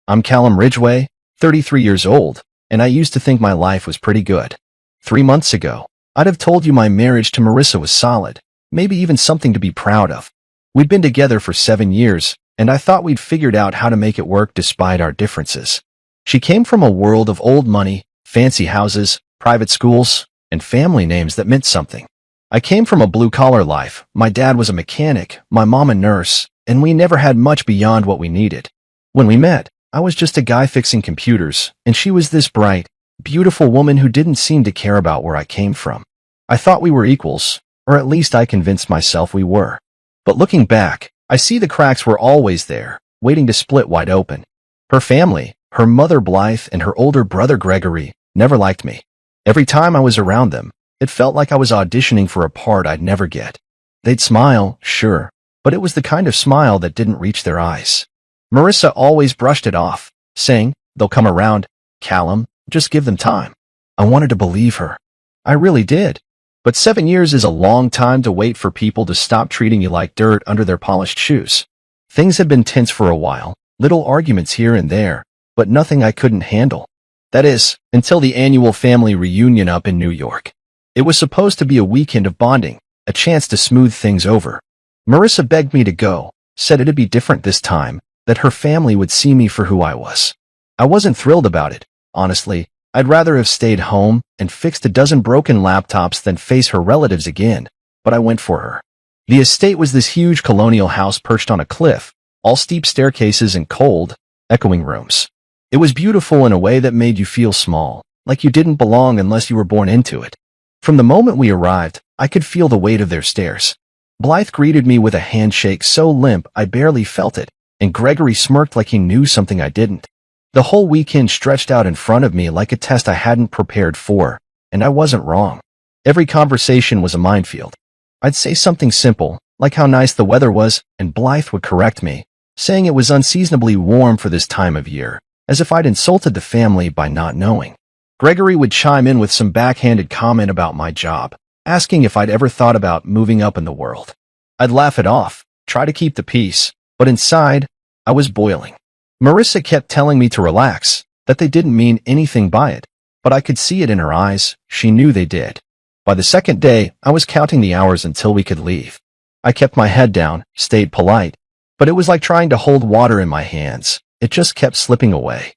I'm Callum Ridgway, 33 years old, and I used to think my life was pretty good. 3 months ago, I'd have told you my marriage to Marissa was solid, maybe even something to be proud of. We'd been together for 7 years, and I thought we'd figured out how to make it work despite our differences. She came from a world of old money, fancy houses, private schools, and family names that meant something. I came from a blue-collar life. My dad was a mechanic, my mom a nurse, and we never had much beyond what we needed. When we met, I was just a guy fixing computers, and she was this bright, beautiful woman who didn't seem to care about where I came from. I thought we were equals, or at least I convinced myself we were. But looking back, I see the cracks were always there, waiting to split wide open. Her family, her mother Blythe and her older brother Gregory, never liked me. Every time I was around them, it felt like I was auditioning for a part I'd never get. They'd smile, sure, but it was the kind of smile that didn't reach their eyes. Marissa always brushed it off, saying, "They'll come around, Callum, just give them time." I wanted to believe her. I really did. But 7 years is a long time to wait for people to stop treating you like dirt under their polished shoes. Things had been tense for a while, little arguments here and there, but nothing I couldn't handle. That is, until the annual family reunion up in New York. It was supposed to be a weekend of bonding, a chance to smooth things over. Marissa begged me to go, said it'd be different this time, that her family would see me for who I was. I wasn't thrilled about it, honestly. I'd rather have stayed home and fixed a dozen broken laptops than face her relatives again, but I went for her. The estate was this huge colonial house perched on a cliff, all steep staircases and cold, echoing rooms. It was beautiful in a way that made you feel small, like you didn't belong unless you were born into it. From the moment we arrived, I could feel the weight of their stairs. Blythe greeted me with a handshake so limp I barely felt it, and Gregory smirked like he knew something I didn't. The whole weekend stretched out in front of me like a test I hadn't prepared for, and I wasn't wrong. Every conversation was a minefield. I'd say something simple, like how nice the weather was, and Blythe would correct me, saying it was unseasonably warm for this time of year, as if I'd insulted the family by not knowing. Gregory would chime in with some backhanded comment about my job, asking if I'd ever thought about moving up in the world. I'd laugh it off, try to keep the peace, but inside, I was boiling. Marissa kept telling me to relax, that they didn't mean anything by it, but I could see it in her eyes. She knew they did. By the second day, I was counting the hours until we could leave. I kept my head down, stayed polite, but it was like trying to hold water in my hands. It just kept slipping away.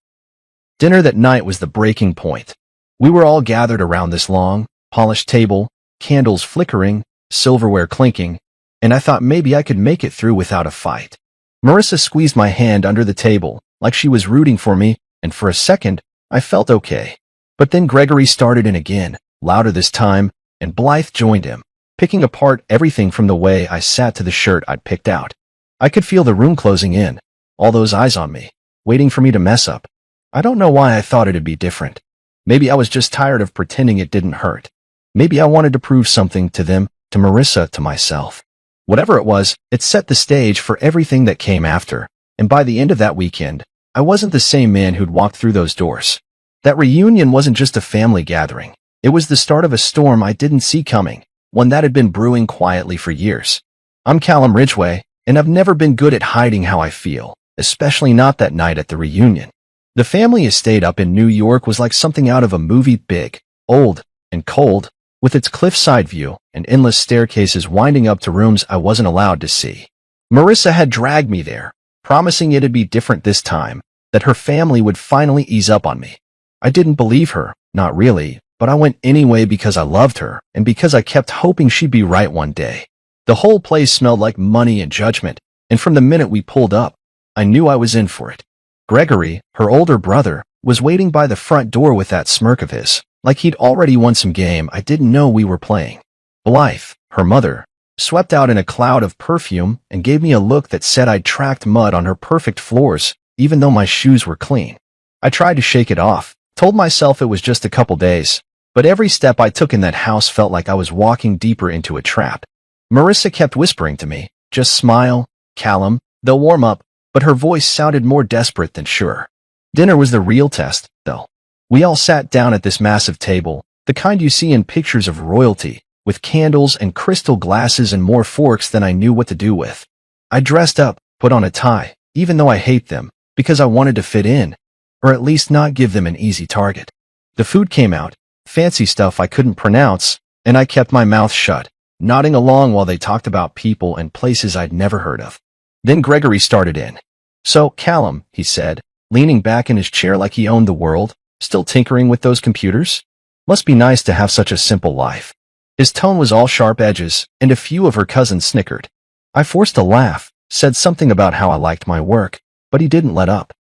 Dinner that night was the breaking point. We were all gathered around this long, polished table, candles flickering, silverware clinking, and I thought maybe I could make it through without a fight. Marissa squeezed my hand under the table, like she was rooting for me, and for a second, I felt okay. But then Gregory started in again, louder this time, and Blythe joined him, picking apart everything from the way I sat to the shirt I'd picked out. I could feel the room closing in, all those eyes on me, waiting for me to mess up. I don't know why I thought it'd be different. Maybe I was just tired of pretending it didn't hurt. Maybe I wanted to prove something to them, to Marissa, to myself. Whatever it was, it set the stage for everything that came after, and by the end of that weekend, I wasn't the same man who'd walked through those doors. That reunion wasn't just a family gathering. It was the start of a storm I didn't see coming, one that had been brewing quietly for years. I'm Callum Ridgway, and I've never been good at hiding how I feel, especially not that night at the reunion. The family estate up in New York was like something out of a movie, big, old, and cold, with its cliffside view and endless staircases winding up to rooms I wasn't allowed to see. Marissa had dragged me there, promising it'd be different this time, that her family would finally ease up on me. I didn't believe her, not really, but I went anyway because I loved her and because I kept hoping she'd be right one day. The whole place smelled like money and judgment, and from the minute we pulled up, I knew I was in for it. Gregory, her older brother, was waiting by the front door with that smirk of his, like he'd already won some game I didn't know we were playing. Blythe, her mother, swept out in a cloud of perfume and gave me a look that said I'd tracked mud on her perfect floors, even though my shoes were clean. I tried to shake it off, told myself it was just a couple days, but every step I took in that house felt like I was walking deeper into a trap. Marissa kept whispering to me, "Just smile, Callum, they'll warm up," but her voice sounded more desperate than sure. Dinner was the real test, though. We all sat down at this massive table, the kind you see in pictures of royalty, with candles and crystal glasses and more forks than I knew what to do with. I dressed up, put on a tie, even though I hate them, because I wanted to fit in, or at least not give them an easy target. The food came out, fancy stuff I couldn't pronounce, and I kept my mouth shut, nodding along while they talked about people and places I'd never heard of. Then Gregory started in. "So, Callum," he said, leaning back in his chair like he owned the world, "still tinkering with those computers? Must be nice to have such a simple life." His tone was all sharp edges, and a few of her cousins snickered. I forced a laugh, said something about how I liked my work, but he didn't let up.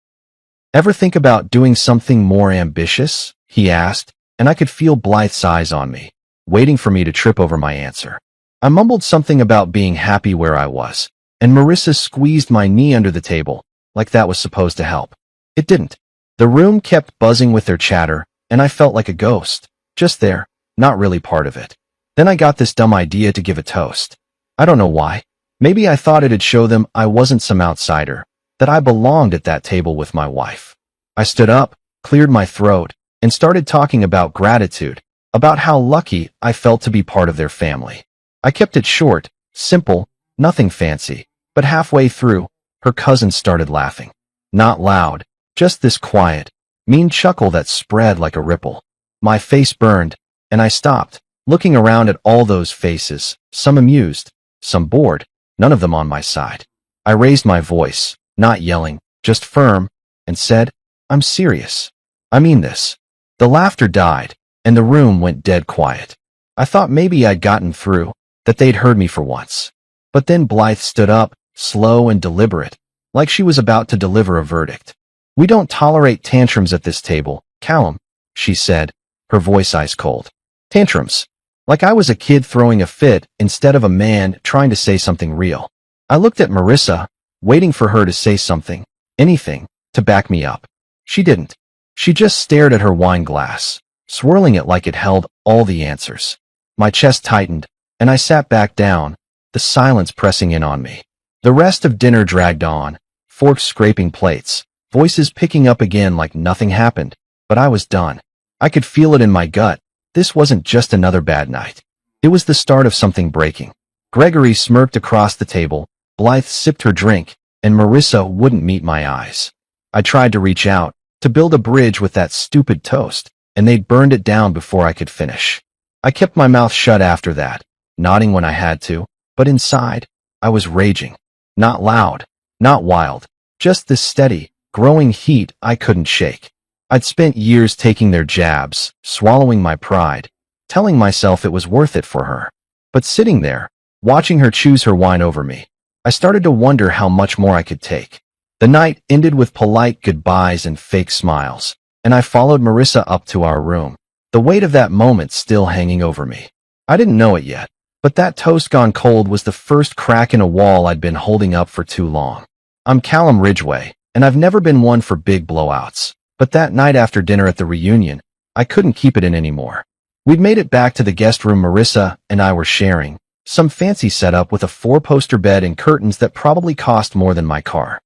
"Ever think about doing something more ambitious?" he asked, and I could feel Blythe's eyes on me, waiting for me to trip over my answer. I mumbled something about being happy where I was, and Marissa squeezed my knee under the table, like that was supposed to help. It didn't. The room kept buzzing with their chatter, and I felt like a ghost, just there, not really part of it. Then I got this dumb idea to give a toast. I don't know why. Maybe I thought it'd show them I wasn't some outsider, that I belonged at that table with my wife. I stood up, cleared my throat, and started talking about gratitude, about how lucky I felt to be part of their family. I kept it short, simple, nothing fancy, but halfway through, her cousins started laughing. Not loud, just this quiet, mean chuckle that spread like a ripple. My face burned, and I stopped, looking around at all those faces, some amused, some bored, none of them on my side. I raised my voice, not yelling, just firm, and said, "I'm serious. I mean this." The laughter died, and the room went dead quiet. I thought maybe I'd gotten through, that they'd heard me for once. But then Blythe stood up, slow and deliberate, like she was about to deliver a verdict. "We don't tolerate tantrums at this table, Callum," she said, her voice ice cold. Tantrums. Like I was a kid throwing a fit instead of a man trying to say something real. I looked at Marissa, waiting for her to say something, anything, to back me up. She didn't. She just stared at her wine glass, swirling it like it held all the answers. My chest tightened, and I sat back down, the silence pressing in on me. The rest of dinner dragged on, forks scraping plates, voices picking up again like nothing happened, but I was done. I could feel it in my gut. This wasn't just another bad night. It was the start of something breaking. Gregory smirked across the table, Blythe sipped her drink, and Marissa wouldn't meet my eyes. I tried to reach out, to build a bridge with that stupid toast, and they'd burned it down before I could finish. I kept my mouth shut after that, nodding when I had to, but inside, I was raging. Not loud, not wild, just this steady, growing heat I couldn't shake. I'd spent years taking their jabs, swallowing my pride, telling myself it was worth it for her. But sitting there, watching her choose her wine over me, I started to wonder how much more I could take. The night ended with polite goodbyes and fake smiles, and I followed Marissa up to our room, the weight of that moment still hanging over me. I didn't know it yet, but that toast gone cold was the first crack in a wall I'd been holding up for too long. I'm Callum Ridgway, and I've never been one for big blowouts. But that night after dinner at the reunion, I couldn't keep it in anymore. We'd made it back to the guest room Marissa and I were sharing, some fancy setup with a 4-poster bed and curtains that probably cost more than my car.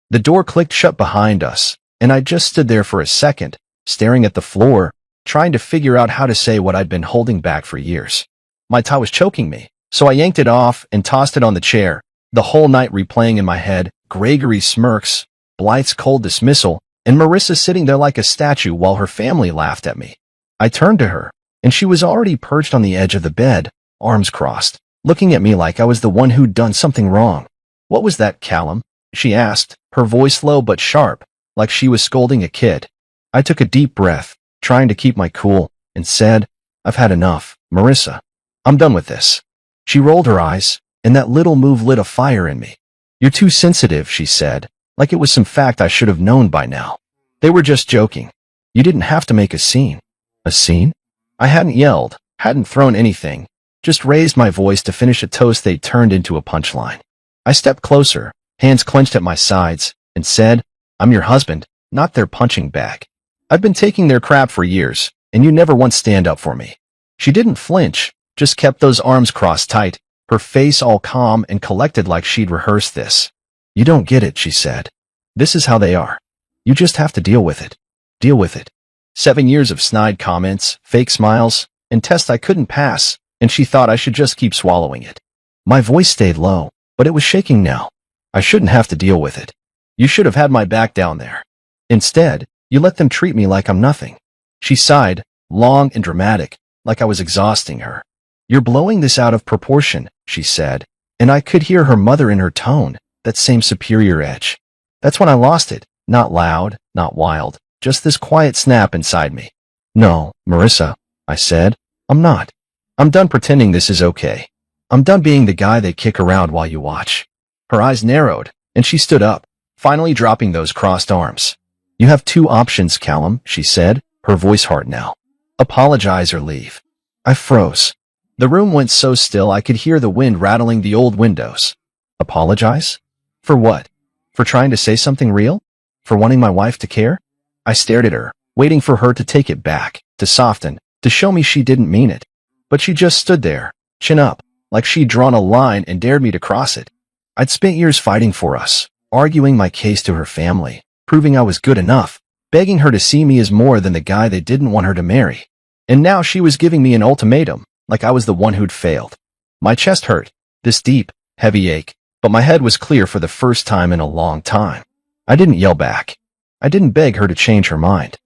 The door clicked shut behind us, and I just stood there for a second, staring at the floor, trying to figure out how to say what I'd been holding back for years. My tie was choking me, so I yanked it off and tossed it on the chair, the whole night replaying in my head Gregory's smirks, Blythe's cold dismissal, and Marissa sitting there like a statue while her family laughed at me. I turned to her, and she was already perched on the edge of the bed, arms crossed, looking at me like I was the one who'd done something wrong. "What was that, Callum?" she asked, her voice low but sharp, like she was scolding a kid. I took a deep breath, trying to keep my cool, and said, "I've had enough, Marissa. I'm done with this." She rolled her eyes, and that little move lit a fire in me. "You're too sensitive," she said, like it was some fact I should have known by now. "They were just joking. You didn't have to make a scene." A scene? I hadn't yelled, hadn't thrown anything, just raised my voice to finish a toast they'd turned into a punchline. I stepped closer, hands clenched at my sides, and said, "I'm your husband, not their punching bag. I've been taking their crap for years, and you never once stand up for me." She didn't flinch, just kept those arms crossed tight, her face all calm and collected like she'd rehearsed this. "You don't get it," she said. "This is how they are. You just have to deal with it. Deal with it." 7 years of snide comments, fake smiles, and tests I couldn't pass, and she thought I should just keep swallowing it. My voice stayed low, but it was shaking now. I shouldn't have to deal with it. You should have had my back down there. Instead, you let them treat me like I'm nothing. She sighed, long and dramatic, like I was exhausting her. You're blowing this out of proportion, she said, and I could hear her mother in her tone, that same superior edge. That's when I lost it, not loud, not wild, just this quiet snap inside me. No, Marissa, I said, I'm not. I'm done pretending this is okay. I'm done being the guy they kick around while you watch. Her eyes narrowed, and she stood up, finally dropping those crossed arms. You have two options, Callum, she said, her voice hard now. Apologize or leave. I froze. The room went so still I could hear the wind rattling the old windows. Apologize? For what? For trying to say something real? For wanting my wife to care? I stared at her, waiting for her to take it back, to soften, to show me she didn't mean it. But she just stood there, chin up, like she'd drawn a line and dared me to cross it. I'd spent years fighting for us, arguing my case to her family, proving I was good enough, begging her to see me as more than the guy they didn't want her to marry. And now she was giving me an ultimatum, like I was the one who'd failed. My chest hurt, this deep, heavy ache, but my head was clear for the first time in a long time. I didn't yell back. I didn't beg her to change her mind.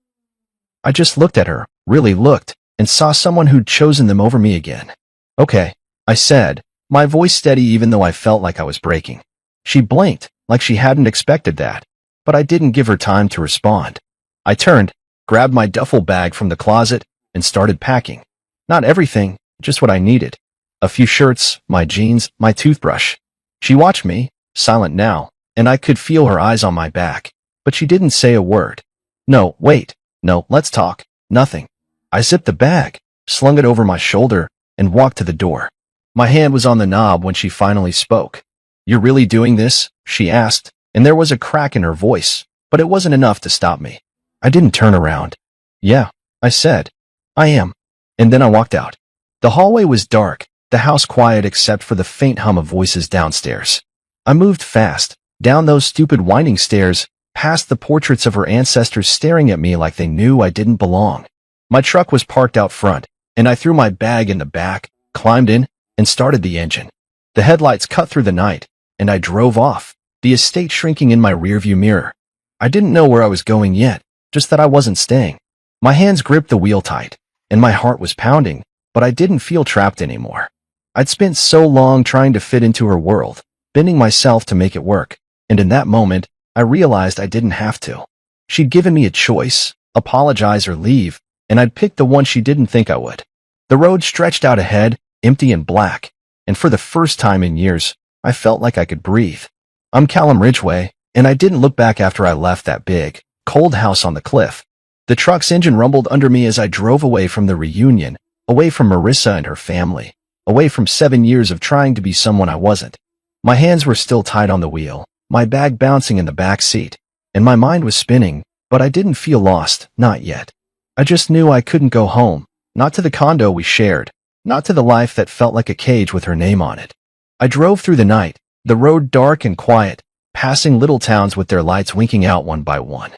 I just looked at her, really looked, and saw someone who'd chosen them over me again. Okay, I said, my voice steady even though I felt like I was breaking. She blinked, like she hadn't expected that, but I didn't give her time to respond. I turned, grabbed my duffel bag from the closet, and started packing. Not everything, just what I needed. A few shirts, my jeans, my toothbrush. She watched me, silent now, and I could feel her eyes on my back, but she didn't say a word. No, wait, no, let's talk, nothing. I zipped the bag, slung it over my shoulder, and walked to the door. My hand was on the knob when she finally spoke. You're really doing this? She asked, and there was a crack in her voice, but it wasn't enough to stop me. I didn't turn around. Yeah, I said. I am. And then I walked out. The hallway was dark, the house quiet except for the faint hum of voices downstairs. I moved fast, down those stupid winding stairs, past the portraits of her ancestors staring at me like they knew I didn't belong. My truck was parked out front, and I threw my bag in the back, climbed in, and started the engine. The headlights cut through the night, and I drove off, the estate shrinking in my rearview mirror. I didn't know where I was going yet, just that I wasn't staying. My hands gripped the wheel tight, and my heart was pounding, but I didn't feel trapped anymore. I'd spent so long trying to fit into her world, bending myself to make it work, and in that moment, I realized I didn't have to. She'd given me a choice, apologize or leave, and I'd picked the one she didn't think I would. The road stretched out ahead, empty and black, and for the first time in years, I felt like I could breathe. I'm Callum Ridgway, and I didn't look back after I left that big, cold house on the cliff. The truck's engine rumbled under me as I drove away from the reunion, away from Marissa and her family, away from 7 years of trying to be someone I wasn't. My hands were still tied on the wheel, my bag bouncing in the back seat, and my mind was spinning, but I didn't feel lost, not yet. I just knew I couldn't go home, not to the condo we shared, not to the life that felt like a cage with her name on it. I drove through the night, the road dark and quiet, passing little towns with their lights winking out one by one.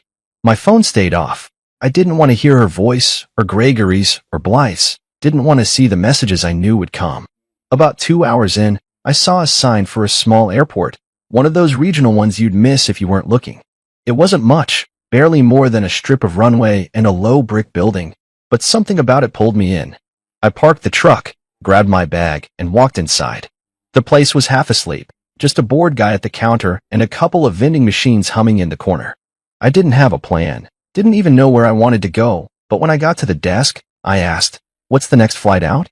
My phone stayed off. I didn't want to hear her voice, or Gregory's, or Blythe's, didn't want to see the messages I knew would come. About 2 hours in, I saw a sign for a small airport, one of those regional ones you'd miss if you weren't looking. It wasn't much, barely more than a strip of runway and a low brick building, but something about it pulled me in. I parked the truck, grabbed my bag, and walked inside. The place was half asleep, just a bored guy at the counter and a couple of vending machines humming in the corner. I didn't have a plan, didn't even know where I wanted to go, but when I got to the desk, I asked, "What's the next flight out?"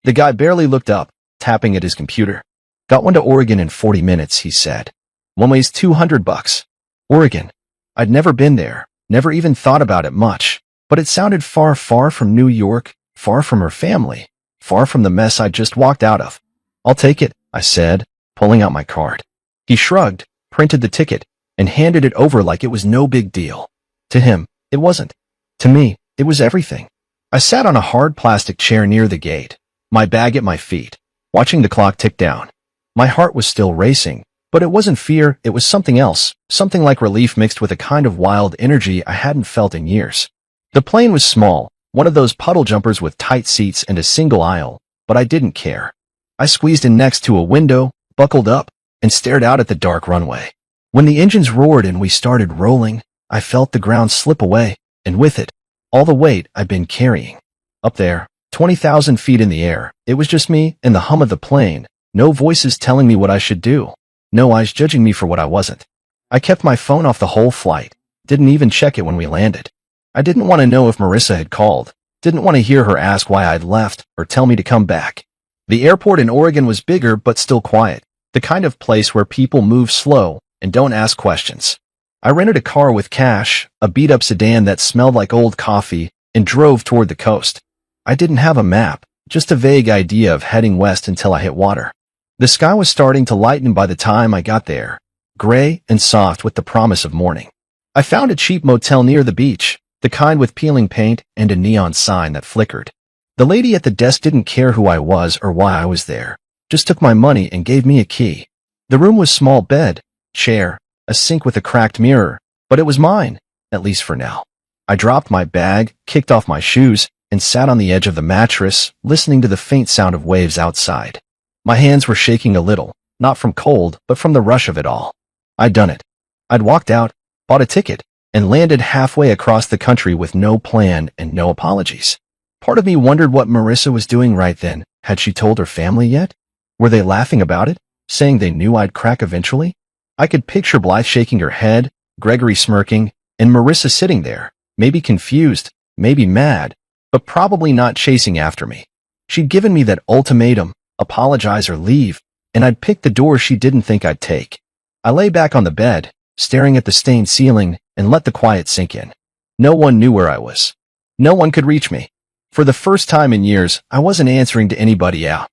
The guy barely looked up, tapping at his computer. "Got one to Oregon in 40 minutes, he said. One way's $200. Oregon. I'd never been there, never even thought about it much, but it sounded far, far from New York, far from her family, far from the mess I'd just walked out of. "I'll take it," I said, pulling out my card. He shrugged, printed the ticket, and handed it over like it was no big deal. To him, it wasn't. To me, it was everything. I sat on a hard plastic chair near the gate, my bag at my feet, watching the clock tick down. My heart was still racing, but it wasn't fear, it was something else, something like relief mixed with a kind of wild energy I hadn't felt in years. The plane was small, one of those puddle jumpers with tight seats and a single aisle, but I didn't care. I squeezed in next to a window, buckled up, and stared out at the dark runway. When the engines roared and we started rolling, I felt the ground slip away, and with it, all the weight I'd been carrying. Up there, 20,000 feet in the air, it was just me and the hum of the plane, no voices telling me what I should do, no eyes judging me for what I wasn't. I kept my phone off the whole flight, didn't even check it when we landed. I didn't want to know if Marissa had called, didn't want to hear her ask why I'd left or tell me to come back. The airport in Oregon was bigger but still quiet, the kind of place where people move slow and don't ask questions. I rented a car with cash, a beat-up sedan that smelled like old coffee, and drove toward the coast. I didn't have a map, just a vague idea of heading west until I hit water. The sky was starting to lighten by the time I got there, gray and soft with the promise of morning. I found a cheap motel near the beach, the kind with peeling paint and a neon sign that flickered. The lady at the desk didn't care who I was or why I was there, just took my money and gave me a key. The room was small bed, chair, a sink with a cracked mirror, but it was mine, at least for now. I dropped my bag, kicked off my shoes, and sat on the edge of the mattress, listening to the faint sound of waves outside. My hands were shaking a little, not from cold, but from the rush of it all. I'd done it. I'd walked out, bought a ticket, and landed halfway across the country with no plan and no apologies. Part of me wondered what Marissa was doing right then. Had she told her family yet? Were they laughing about it, saying they knew I'd crack eventually? I could picture Blythe shaking her head, Gregory smirking, and Marissa sitting there, maybe confused, maybe mad, but probably not chasing after me. She'd given me that ultimatum, apologize or leave, and I'd picked the door she didn't think I'd take. I lay back on the bed, staring at the stained ceiling, and let the quiet sink in. No one knew where I was. No one could reach me. For the first time in years, I wasn't answering to anybody out.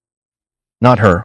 Not her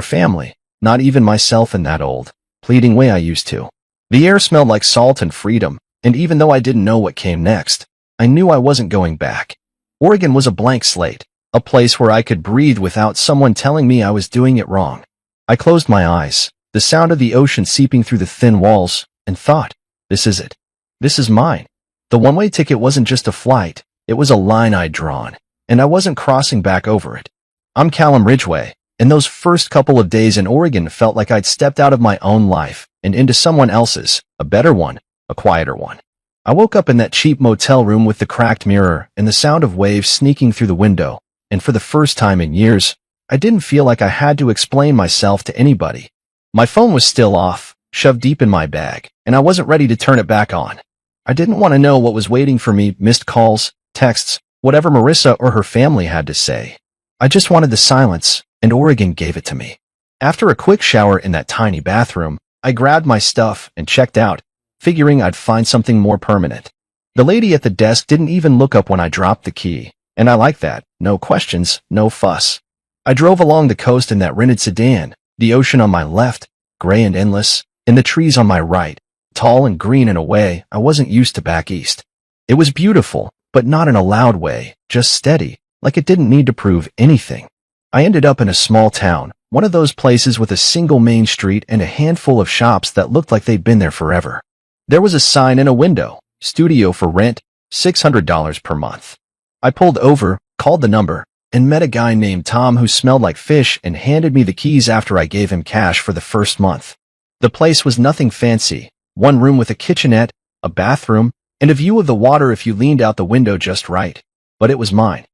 family, not even myself in that old, pleading way I used to. The air smelled like salt and freedom, and even though I didn't know what came next, I knew I wasn't going back. Oregon was a blank slate, a place where I could breathe without someone telling me I was doing it wrong. I closed my eyes, the sound of the ocean seeping through the thin walls, and thought, this is it. This is mine. The one-way ticket wasn't just a flight, it was a line I'd drawn, and I wasn't crossing back over it. I'm Callum Ridgway, and those first couple of days in Oregon felt like I'd stepped out of my own life and into someone else's, a better one, a quieter one. I woke up in that cheap motel room with the cracked mirror and the sound of waves sneaking through the window, and for the first time in years, I didn't feel like I had to explain myself to anybody. My phone was still off, shoved deep in my bag, and I wasn't ready to turn it back on. I didn't want to know what was waiting for me, missed calls, texts, whatever Marissa or her family had to say. I just wanted the silence, and Oregon gave it to me. After a quick shower in that tiny bathroom, I grabbed my stuff and checked out, figuring I'd find something more permanent. The lady at the desk didn't even look up when I dropped the key, and I liked that. No questions, no fuss. I drove along the coast in that rented sedan, the ocean on my left, gray and endless, and the trees on my right, tall and green in a way I wasn't used to back east. It was beautiful, but not in a loud way, just steady, like it didn't need to prove anything. I ended up in a small town, one of those places with a single main street and a handful of shops that looked like they'd been there forever. There was a sign in a window, studio for rent, $600 per month. I pulled over, called the number, and met a guy named Tom who smelled like fish and handed me the keys after I gave him cash for the first month. The place was nothing fancy, one room with a kitchenette, a bathroom, and a view of the water if you leaned out the window just right. But it was mine.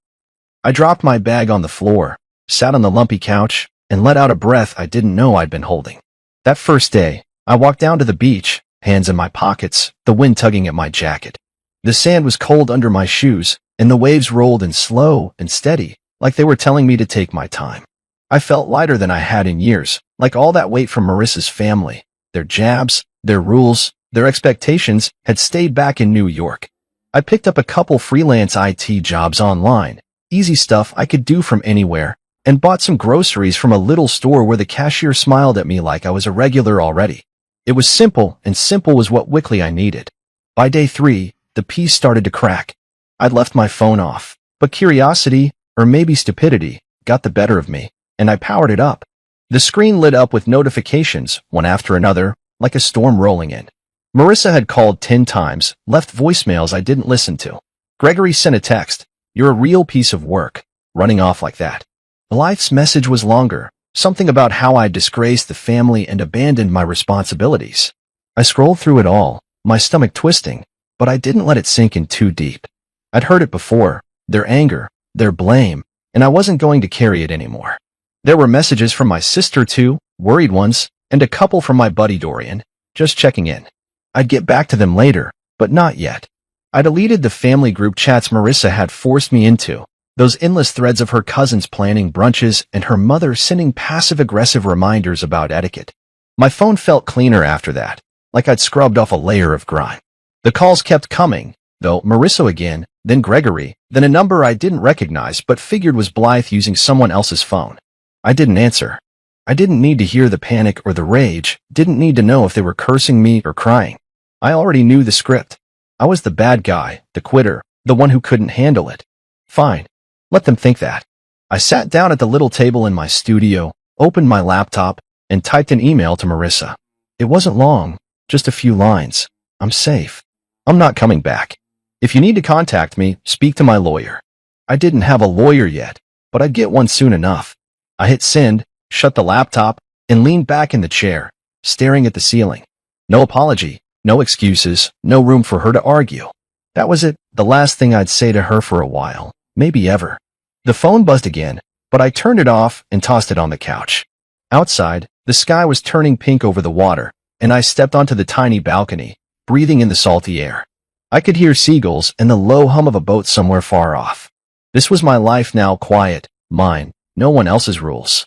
I dropped my bag on the floor, sat on the lumpy couch, and let out a breath I didn't know I'd been holding. That first day, I walked down to the beach, hands in my pockets, the wind tugging at my jacket. The sand was cold under my shoes, and the waves rolled in slow and steady, like they were telling me to take my time. I felt lighter than I had in years, like all that weight from Marissa's family, their jabs, their rules, their expectations had stayed back in New York. I picked up a couple freelance IT jobs online, easy stuff I could do from anywhere, and bought some groceries from a little store where the cashier smiled at me like I was a regular already. It was simple, and simple was what quickly I needed. By day 3, the piece started to crack. I'd left my phone off, but curiosity, or maybe stupidity, got the better of me, and I powered it up. The screen lit up with notifications, one after another, like a storm rolling in. Marissa had called 10 times, left voicemails I didn't listen to. Gregory sent a text, "You're a real piece of work," running off like that. Blythe's message was longer, something about how I'd disgraced the family and abandoned my responsibilities. I scrolled through it all, my stomach twisting, but I didn't let it sink in too deep. I'd heard it before, their anger, their blame, and I wasn't going to carry it anymore. There were messages from my sister too, worried ones, and a couple from my buddy Dorian, just checking in. I'd get back to them later, but not yet. I deleted the family group chats Marissa had forced me into, those endless threads of her cousins planning brunches and her mother sending passive-aggressive reminders about etiquette. My phone felt cleaner after that, like I'd scrubbed off a layer of grime. The calls kept coming, though, Marissa again, then Gregory, then a number I didn't recognize but figured was Blythe using someone else's phone. I didn't answer. I didn't need to hear the panic or the rage, didn't need to know if they were cursing me or crying. I already knew the script. I was the bad guy, the quitter, the one who couldn't handle it. Fine. Let them think that. I sat down at the little table in my studio, opened my laptop, and typed an email to Marissa. It wasn't long, just a few lines. I'm safe. I'm not coming back. If you need to contact me, speak to my lawyer. I didn't have a lawyer yet, but I'd get one soon enough. I hit send, shut the laptop, and leaned back in the chair, staring at the ceiling. No apology, no excuses, no room for her to argue. That was it, the last thing I'd say to her for a while, maybe ever. The phone buzzed again, but I turned it off and tossed it on the couch. Outside, the sky was turning pink over the water, and I stepped onto the tiny balcony, breathing in the salty air. I could hear seagulls and the low hum of a boat somewhere far off. This was my life now, quiet, mine, no one else's rules.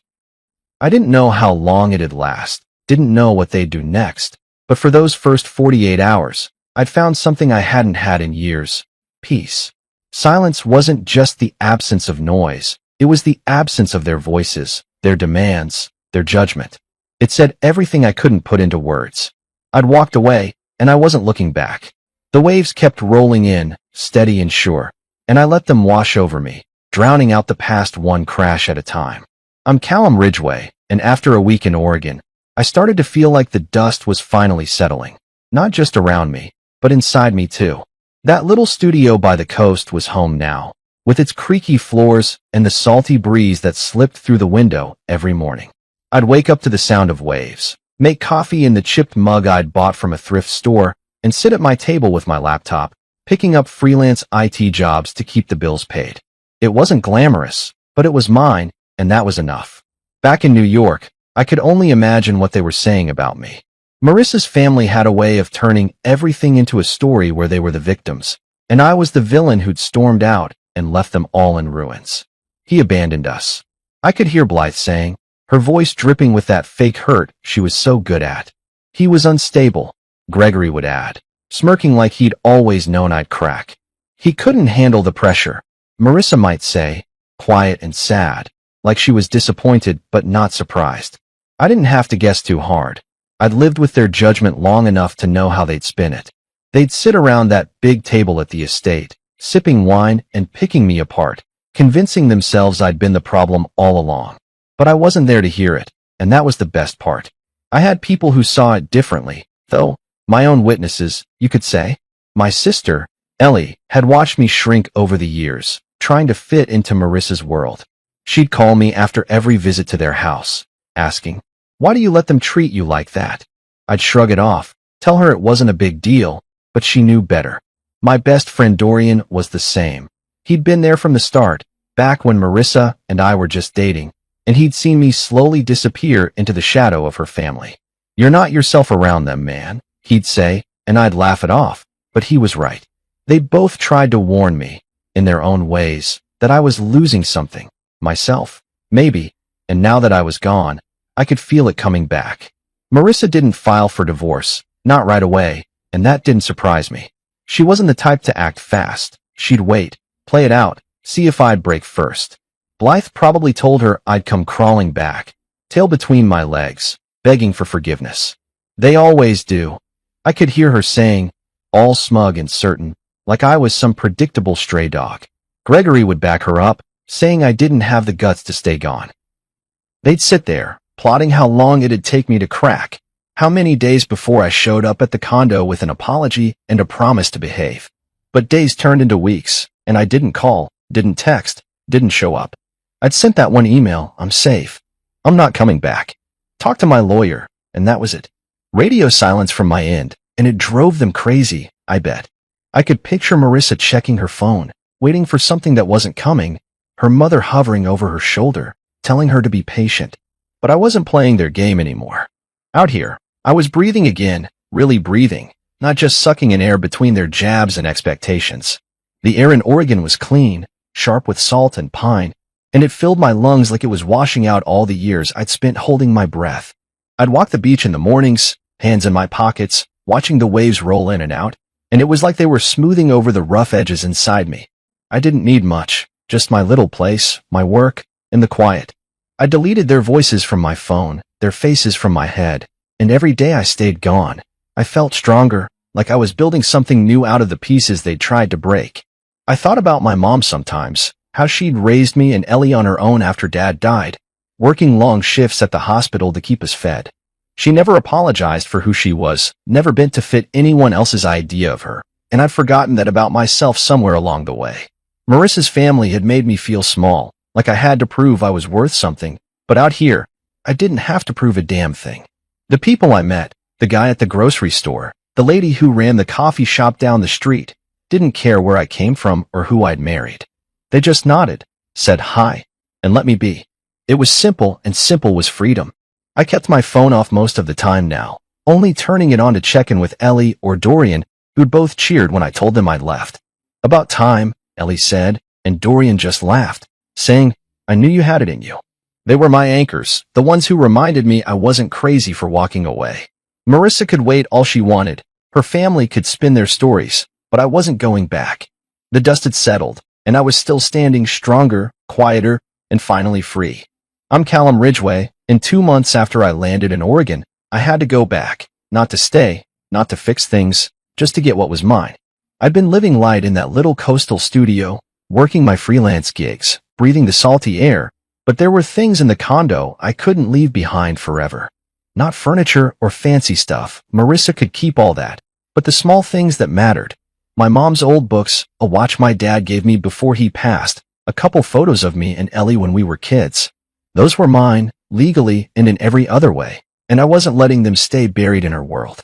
I didn't know how long it'd last, didn't know what they'd do next, but for those first 48 hours, I'd found something I hadn't had in years: peace. Silence wasn't just the absence of noise, it was the absence of their voices, their demands, their judgment. It said everything I couldn't put into words. I'd walked away, and I wasn't looking back. The waves kept rolling in, steady and sure, and I let them wash over me, drowning out the past one crash at a time. I'm Callum Ridgway, and after a week in Oregon, I started to feel like the dust was finally settling, not just around me, but inside me too. That little studio by the coast was home now, with its creaky floors and the salty breeze that slipped through the window every morning. I'd wake up to the sound of waves, make coffee in the chipped mug I'd bought from a thrift store, and sit at my table with my laptop, picking up freelance IT jobs to keep the bills paid. It wasn't glamorous, but it was mine, and that was enough. Back in New York, I could only imagine what they were saying about me. Marissa's family had a way of turning everything into a story where they were the victims, and I was the villain who'd stormed out and left them all in ruins. He abandoned us. I could hear Blythe saying, her voice dripping with that fake hurt she was so good at. He was unstable, Gregory would add, smirking like he'd always known I'd crack. He couldn't handle the pressure, Marissa might say, quiet and sad, like she was disappointed but not surprised. I didn't have to guess too hard. I'd lived with their judgment long enough to know how they'd spin it. They'd sit around that big table at the estate, sipping wine and picking me apart, convincing themselves I'd been the problem all along. But I wasn't there to hear it, and that was the best part. I had people who saw it differently, though, my own witnesses, you could say. My sister, Ellie, had watched me shrink over the years, trying to fit into Marissa's world. She'd call me after every visit to their house, asking, "Why do you let them treat you like that?" I'd shrug it off, tell her it wasn't a big deal, but she knew better. My best friend Dorian was the same. He'd been there from the start, back when Marissa and I were just dating, and he'd seen me slowly disappear into the shadow of her family. "You're not yourself around them, man," he'd say, and I'd laugh it off, but he was right. They both tried to warn me, in their own ways, that I was losing something, myself, maybe, and now that I was gone, I could feel it coming back. Marissa didn't file for divorce, not right away, and that didn't surprise me. She wasn't the type to act fast. She'd wait, play it out, see if I'd break first. Blythe probably told her I'd come crawling back, tail between my legs, begging for forgiveness. They always do. I could hear her saying, all smug and certain, like I was some predictable stray dog. Gregory would back her up, saying I didn't have the guts to stay gone. They'd sit there, plotting how long it'd take me to crack, how many days before I showed up at the condo with an apology and a promise to behave. But days turned into weeks, and I didn't call, didn't text, didn't show up. I'd sent that one email, "I'm safe. I'm not coming back. Talk to my lawyer," and that was it. Radio silence from my end, and it drove them crazy, I bet. I could picture Marissa checking her phone, waiting for something that wasn't coming, her mother hovering over her shoulder, telling her to be patient. But I wasn't playing their game anymore. Out here, I was breathing again, really breathing, not just sucking in air between their jabs and expectations. The air in Oregon was clean, sharp with salt and pine, and it filled my lungs like it was washing out all the years I'd spent holding my breath. I'd walk the beach in the mornings, hands in my pockets, watching the waves roll in and out, and it was like they were smoothing over the rough edges inside me. I didn't need much, just my little place, my work, and the quiet. I deleted their voices from my phone, their faces from my head, and every day I stayed gone, I felt stronger, like I was building something new out of the pieces they'd tried to break. I thought about my mom sometimes, how she'd raised me and Ellie on her own after Dad died, working long shifts at the hospital to keep us fed. She never apologized for who she was, never bent to fit anyone else's idea of her, and I'd forgotten that about myself somewhere along the way. Marissa's family had made me feel small, like I had to prove I was worth something, but out here, I didn't have to prove a damn thing. The people I met, the guy at the grocery store, the lady who ran the coffee shop down the street, didn't care where I came from or who I'd married. They just nodded, said hi, and let me be. It was simple, and simple was freedom. I kept my phone off most of the time now, only turning it on to check in with Ellie or Dorian, who'd both cheered when I told them I'd left. About time, Ellie said, and Dorian just laughed, saying, I knew you had it in you. They were my anchors, the ones who reminded me I wasn't crazy for walking away. Marissa could wait all she wanted, her family could spin their stories, but I wasn't going back. The dust had settled, and I was still standing stronger, quieter, and finally free. I'm Callum Ridgway, and 2 months after I landed in Oregon, I had to go back, not to stay, not to fix things, just to get what was mine. I'd been living light in that little coastal studio, working my freelance gigs, breathing the salty air, but there were things in the condo I couldn't leave behind forever. Not furniture or fancy stuff, Marissa could keep all that, but the small things that mattered. My mom's old books, a watch my dad gave me before he passed, a couple photos of me and Ellie when we were kids. Those were mine, legally and in every other way, and I wasn't letting them stay buried in her world.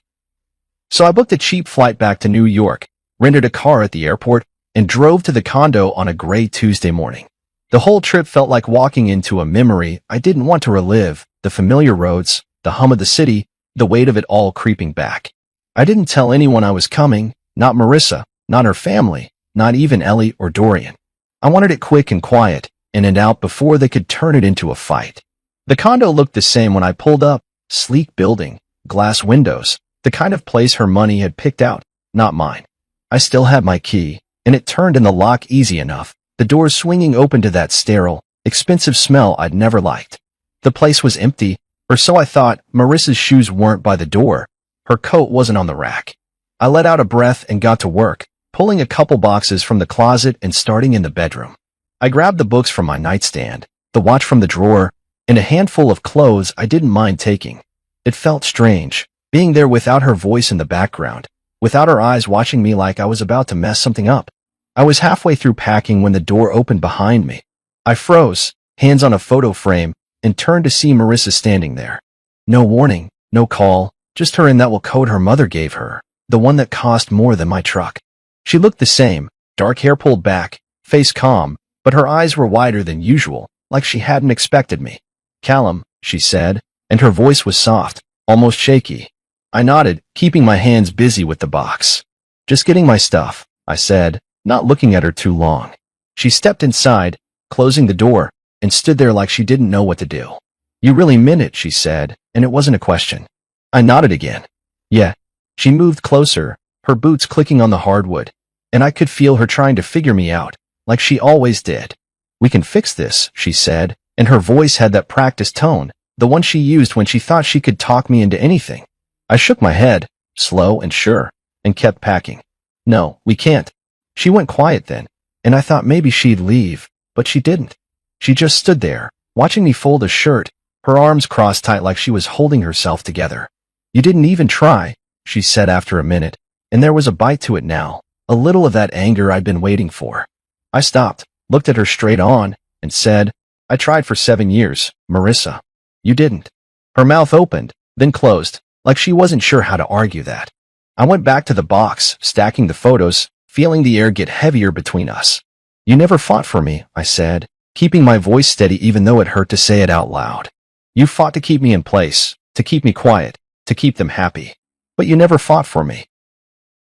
So I booked a cheap flight back to New York, rented a car at the airport, and drove to the condo on a gray Tuesday morning. The whole trip felt like walking into a memory I didn't want to relive, the familiar roads, the hum of the city, the weight of it all creeping back. I didn't tell anyone I was coming, not Marissa, not her family, not even Ellie or Dorian. I wanted it quick and quiet, in and out before they could turn it into a fight. The condo looked the same when I pulled up, sleek building, glass windows, the kind of place her money had picked out, not mine. I still had my key, and it turned in the lock easy enough, the doors swinging open to that sterile, expensive smell I'd never liked. The place was empty, or so I thought. Marissa's shoes weren't by the door. Her coat wasn't on the rack. I let out a breath and got to work, pulling a couple boxes from the closet and starting in the bedroom. I grabbed the books from my nightstand, the watch from the drawer, and a handful of clothes I didn't mind taking. It felt strange, being there without her voice in the background, without her eyes watching me like I was about to mess something up. I was halfway through packing when the door opened behind me. I froze, hands on a photo frame, and turned to see Marissa standing there. No warning, no call, just her in that coat her mother gave her, the one that cost more than my truck. She looked the same, dark hair pulled back, face calm, but her eyes were wider than usual, like she hadn't expected me. Callum, she said, and her voice was soft, almost shaky. I nodded, keeping my hands busy with the box. Just getting my stuff, I said, not looking at her too long. She stepped inside, closing the door, and stood there like she didn't know what to do. You really meant it, she said, and it wasn't a question. I nodded again. Yeah. She moved closer, her boots clicking on the hardwood, and I could feel her trying to figure me out, like she always did. We can fix this, she said, and her voice had that practiced tone, the one she used when she thought she could talk me into anything. I shook my head, slow and sure, and kept packing. No, we can't. She went quiet then, and I thought maybe she'd leave, but she didn't. She just stood there, watching me fold a shirt, her arms crossed tight like she was holding herself together. You didn't even try, she said after a minute, and there was a bite to it now, a little of that anger I'd been waiting for. I stopped, looked at her straight on, and said, I tried for 7 years, Marissa. You didn't. Her mouth opened, then closed, like she wasn't sure how to argue that. I went back to the box, stacking the photos, feeling the air get heavier between us. You never fought for me, I said, keeping my voice steady even though it hurt to say it out loud. You fought to keep me in place, to keep me quiet, to keep them happy. But you never fought for me.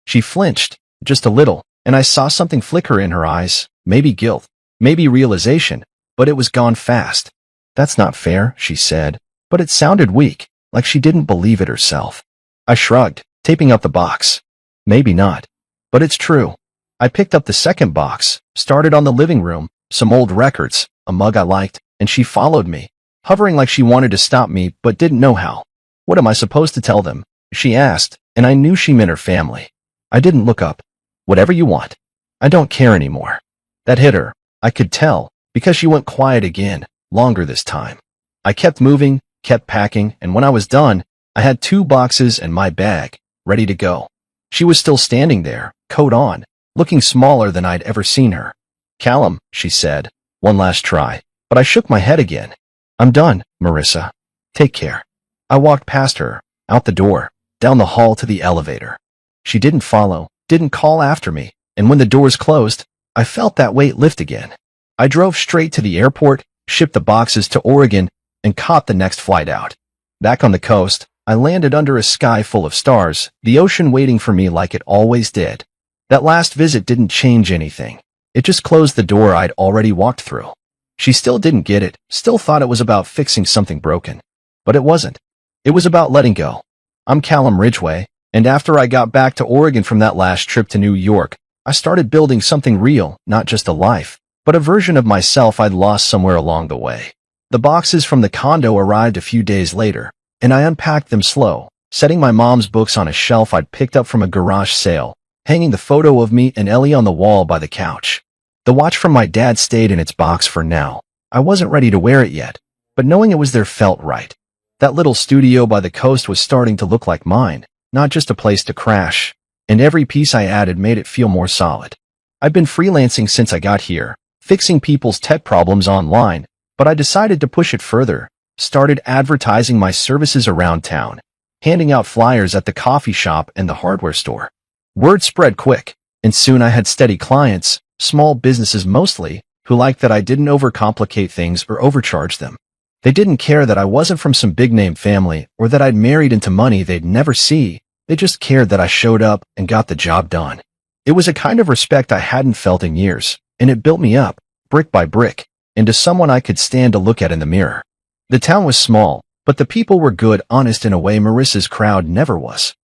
She flinched, just a little, and I saw something flicker in her eyes, maybe guilt, maybe realization, but it was gone fast. That's not fair, she said, but it sounded weak, like she didn't believe it herself. I shrugged, taping up the box. Maybe not. But it's true. I picked up the second box, started on the living room, some old records, a mug I liked, and she followed me, hovering like she wanted to stop me but didn't know how. What am I supposed to tell them? She asked, and I knew she meant her family. I didn't look up. Whatever you want. I don't care anymore. That hit her. I could tell, because she went quiet again, longer this time. I kept moving, kept packing, and when I was done, I had 2 boxes and my bag, ready to go. She was still standing there, coat on, looking smaller than I'd ever seen her. Callum, she said, one last try, but I shook my head again. I'm done, Marissa. Take care. I walked past her, out the door, down the hall to the elevator. She didn't follow, didn't call after me, and when the doors closed, I felt that weight lift again. I drove straight to the airport, shipped the boxes to Oregon, and caught the next flight out. Back on the coast, I landed under a sky full of stars, the ocean waiting for me like it always did. That last visit didn't change anything. It just closed the door I'd already walked through. She still didn't get it, still thought it was about fixing something broken. But it wasn't. It was about letting go. I'm Callum Ridgway, and after I got back to Oregon from that last trip to New York, I started building something real, not just a life, but a version of myself I'd lost somewhere along the way. The boxes from the condo arrived a few days later, and I unpacked them slow, setting my mom's books on a shelf I'd picked up from a garage sale, hanging the photo of me and Ellie on the wall by the couch. The watch from my dad stayed in its box for now. I wasn't ready to wear it yet, but knowing it was there felt right. That little studio by the coast was starting to look like mine, not just a place to crash, and every piece I added made it feel more solid. I've been freelancing since I got here, fixing people's tech problems online, but I decided to push it further, started advertising my services around town, handing out flyers at the coffee shop and the hardware store. Word spread quick, and soon I had steady clients, small businesses mostly, who liked that I didn't overcomplicate things or overcharge them. They didn't care that I wasn't from some big-name family or that I'd married into money they'd never see. They just cared that I showed up and got the job done. It was a kind of respect I hadn't felt in years, and it built me up, brick by brick, into someone I could stand to look at in the mirror. The town was small, but the people were good, honest in a way Marissa's crowd never was.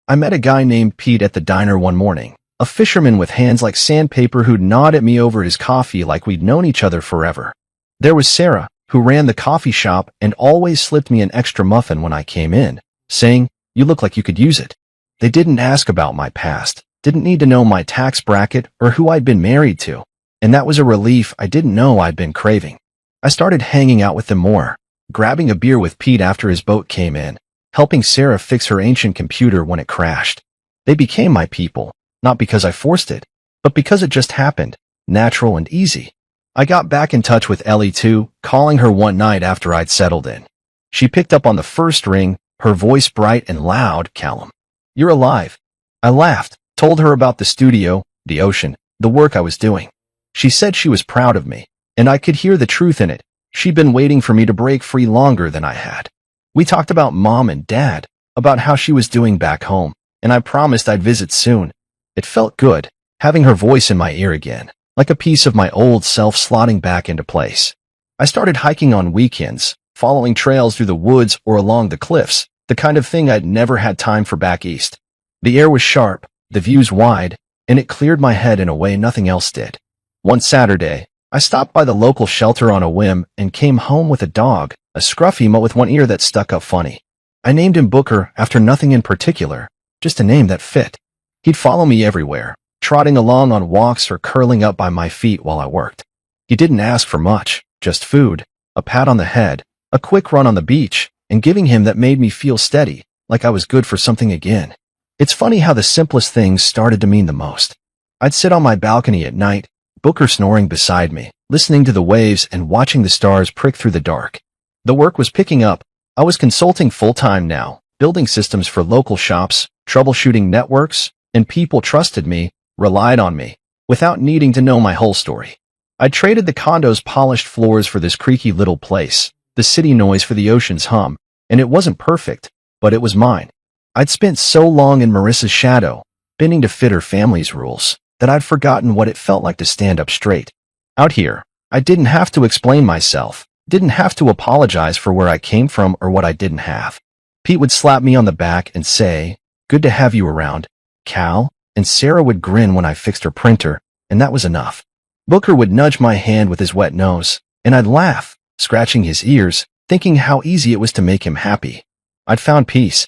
I met a guy named Pete at the diner one morning, a fisherman with hands like sandpaper who'd nod at me over his coffee like we'd known each other forever. There was Sarah, who ran the coffee shop and always slipped me an extra muffin when I came in, saying, "You look like you could use it." They didn't ask about my past, didn't need to know my tax bracket or who I'd been married to, and that was a relief I didn't know I'd been craving. I started hanging out with them more, grabbing a beer with Pete after his boat came in, helping Sarah fix her ancient computer when it crashed. They became my people, not because I forced it, but because it just happened, natural and easy. I got back in touch with Ellie too, calling her one night after I'd settled in. She picked up on the first ring, her voice bright and loud. "Callum, you're alive." I laughed, told her about the studio, the ocean, the work I was doing. She said she was proud of me, and I could hear the truth in it. She'd been waiting for me to break free longer than I had. We talked about Mom and Dad, about how she was doing back home, and I promised I'd visit soon. It felt good, having her voice in my ear again, like a piece of my old self slotting back into place. I started hiking on weekends, following trails through the woods or along the cliffs, the kind of thing I'd never had time for back east. The air was sharp, the views wide, and it cleared my head in a way nothing else did. One Saturday, I stopped by the local shelter on a whim and came home with a dog, a scruffy mutt with one ear that stuck up funny. I named him Booker after nothing in particular, just a name that fit. He'd follow me everywhere, trotting along on walks or curling up by my feet while I worked. He didn't ask for much, just food, a pat on the head, a quick run on the beach, and giving him that made me feel steady, like I was good for something again. It's funny how the simplest things started to mean the most. I'd sit on my balcony at night, Booker snoring beside me, listening to the waves and watching the stars prick through the dark. The work was picking up. I was consulting full-time now, building systems for local shops, troubleshooting networks, and people trusted me, relied on me, without needing to know my whole story. I traded the condo's polished floors for this creaky little place, the city noise for the ocean's hum, and it wasn't perfect, but it was mine. I'd spent so long in Marissa's shadow, bending to fit her family's rules, that I'd forgotten what it felt like to stand up straight. Out here, I didn't have to explain myself, didn't have to apologize for where I came from or what I didn't have. Pete would slap me on the back and say, "Good to have you around, Cal," and Sarah would grin when I fixed her printer, and that was enough. Booker would nudge my hand with his wet nose, and I'd laugh, scratching his ears, thinking how easy it was to make him happy. I'd found peace.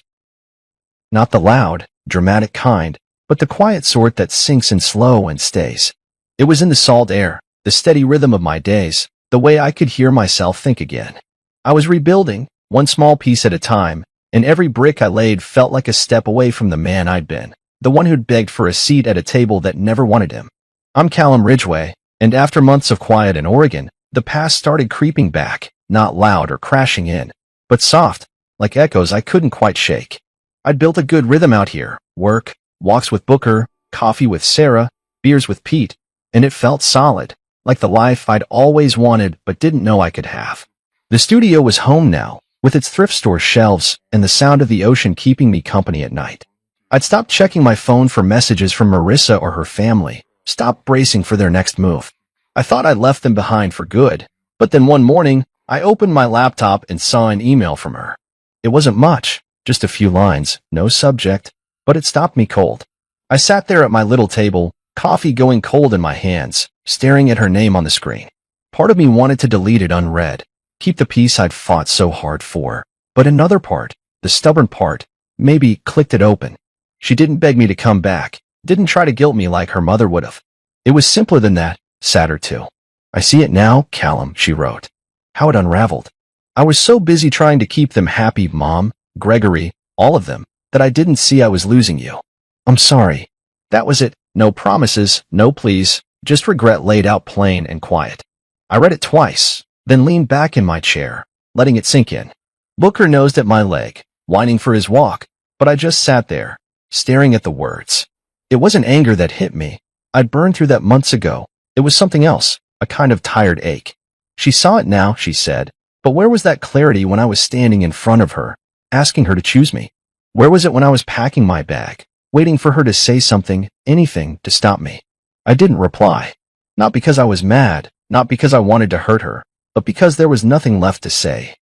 Not the loud, dramatic kind, but the quiet sort that sinks in slow and stays. It was in the salt air, the steady rhythm of my days, the way I could hear myself think again. I was rebuilding, one small piece at a time, and every brick I laid felt like a step away from the man I'd been, the one who'd begged for a seat at a table that never wanted him. I'm Callum Ridgway, and after months of quiet in Oregon, the past started creeping back, not loud or crashing in, but soft, like echoes I couldn't quite shake. I'd built a good rhythm out here, work, walks with Booker, coffee with Sarah, beers with Pete, and it felt solid, like the life I'd always wanted but didn't know I could have. The studio was home now, with its thrift store shelves and the sound of the ocean keeping me company at night. I'd stopped checking my phone for messages from Marissa or her family, stopped bracing for their next move. I thought I'd left them behind for good, but then one morning, I opened my laptop and saw an email from her. It wasn't much, just a few lines, no subject, but it stopped me cold. I sat there at my little table, coffee going cold in my hands, staring at her name on the screen. Part of me wanted to delete it unread, keep the peace I'd fought so hard for, but another part, the stubborn part, maybe clicked it open. She didn't beg me to come back, didn't try to guilt me like her mother would have. It was simpler than that, sadder too. "I see it now, Callum," she wrote. How it unraveled. "I was so busy trying to keep them happy, Mom, Gregory, all of them, that I didn't see I was losing you. I'm sorry." That was it. No promises, no pleas, just regret laid out plain and quiet. I read it twice, then leaned back in my chair, letting it sink in. Booker nosed at my leg, whining for his walk, but I just sat there, staring at the words. It wasn't anger that hit me. I'd burned through that months ago. It was something else, a kind of tired ache. She saw it now, she said, but where was that clarity when I was standing in front of her, asking her to choose me? Where was it when I was packing my bag, waiting for her to say something, anything, to stop me? I didn't reply. Not because I was mad, not because I wanted to hurt her, but because there was nothing left to say.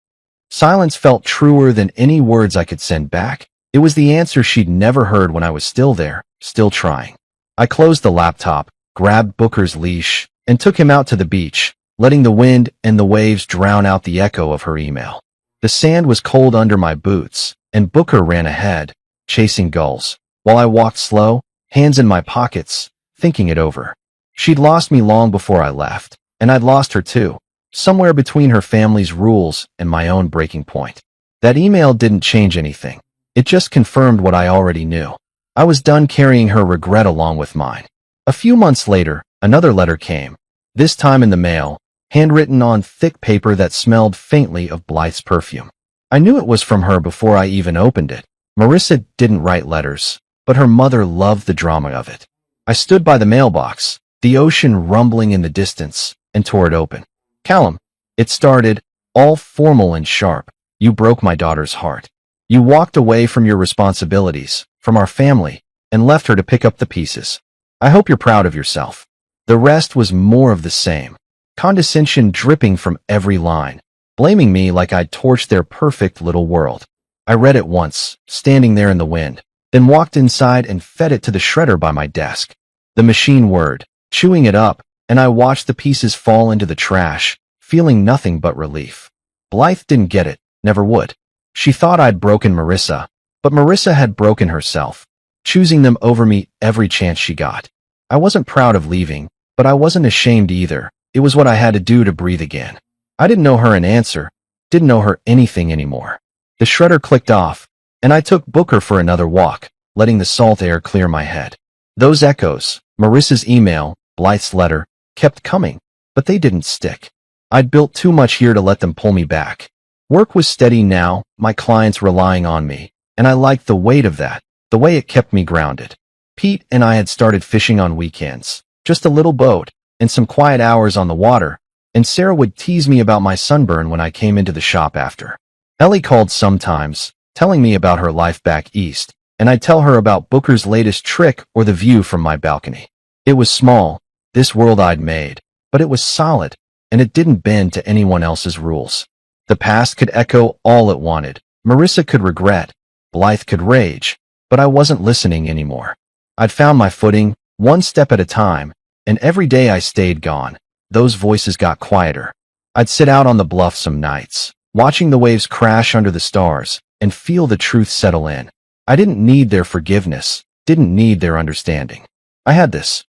Silence felt truer than any words I could send back. It was the answer she'd never heard when I was still there, still trying. I closed the laptop, grabbed Booker's leash, and took him out to the beach, letting the wind and the waves drown out the echo of her email. The sand was cold under my boots, and Booker ran ahead, chasing gulls, while I walked slow, hands in my pockets, thinking it over. She'd lost me long before I left, and I'd lost her too, somewhere between her family's rules and my own breaking point. That email didn't change anything. It just confirmed what I already knew. I was done carrying her regret along with mine. A few months later, another letter came, this time in the mail, handwritten on thick paper that smelled faintly of Blythe's perfume. I knew it was from her before I even opened it. Marissa didn't write letters, but her mother loved the drama of it. I stood by the mailbox, the ocean rumbling in the distance, and tore it open. "Callum," it started, all formal and sharp. "You broke my daughter's heart. You walked away from your responsibilities, from our family, and left her to pick up the pieces. I hope you're proud of yourself." The rest was more of the same. Condescension dripping from every line, blaming me like I'd torched their perfect little world. I read it once, standing there in the wind, then walked inside and fed it to the shredder by my desk. The machine whirred, chewing it up, and I watched the pieces fall into the trash, feeling nothing but relief. Blythe didn't get it, never would. She thought I'd broken Marissa, but Marissa had broken herself, choosing them over me every chance she got. I wasn't proud of leaving, but I wasn't ashamed either. It was what I had to do to breathe again. I didn't know her an answer, didn't know her anything anymore. The shredder clicked off, and I took Booker for another walk, letting the salt air clear my head. Those echoes, Marissa's email, Blythe's letter, kept coming, but they didn't stick. I'd built too much here to let them pull me back. Work was steady now, my clients relying on me, And I liked the weight of that, the way it kept me grounded. Pete and I had started fishing on weekends, just a little boat, and some quiet hours on the water, and Sarah would tease me about my sunburn when I came into the shop after. Ellie called sometimes, telling me about her life back east, and I'd tell her about Booker's latest trick or the view from my balcony. It was small, this world I'd made, but it was solid, and it didn't bend to anyone else's rules. The past could echo all it wanted. Marissa could regret. Blythe could rage, but I wasn't listening anymore. I'd found my footing, one step at a time, and every day I stayed gone, those voices got quieter. I'd sit out on the bluff some nights, watching the waves crash under the stars, and feel the truth settle in. I didn't need their forgiveness, didn't need their understanding. I had this.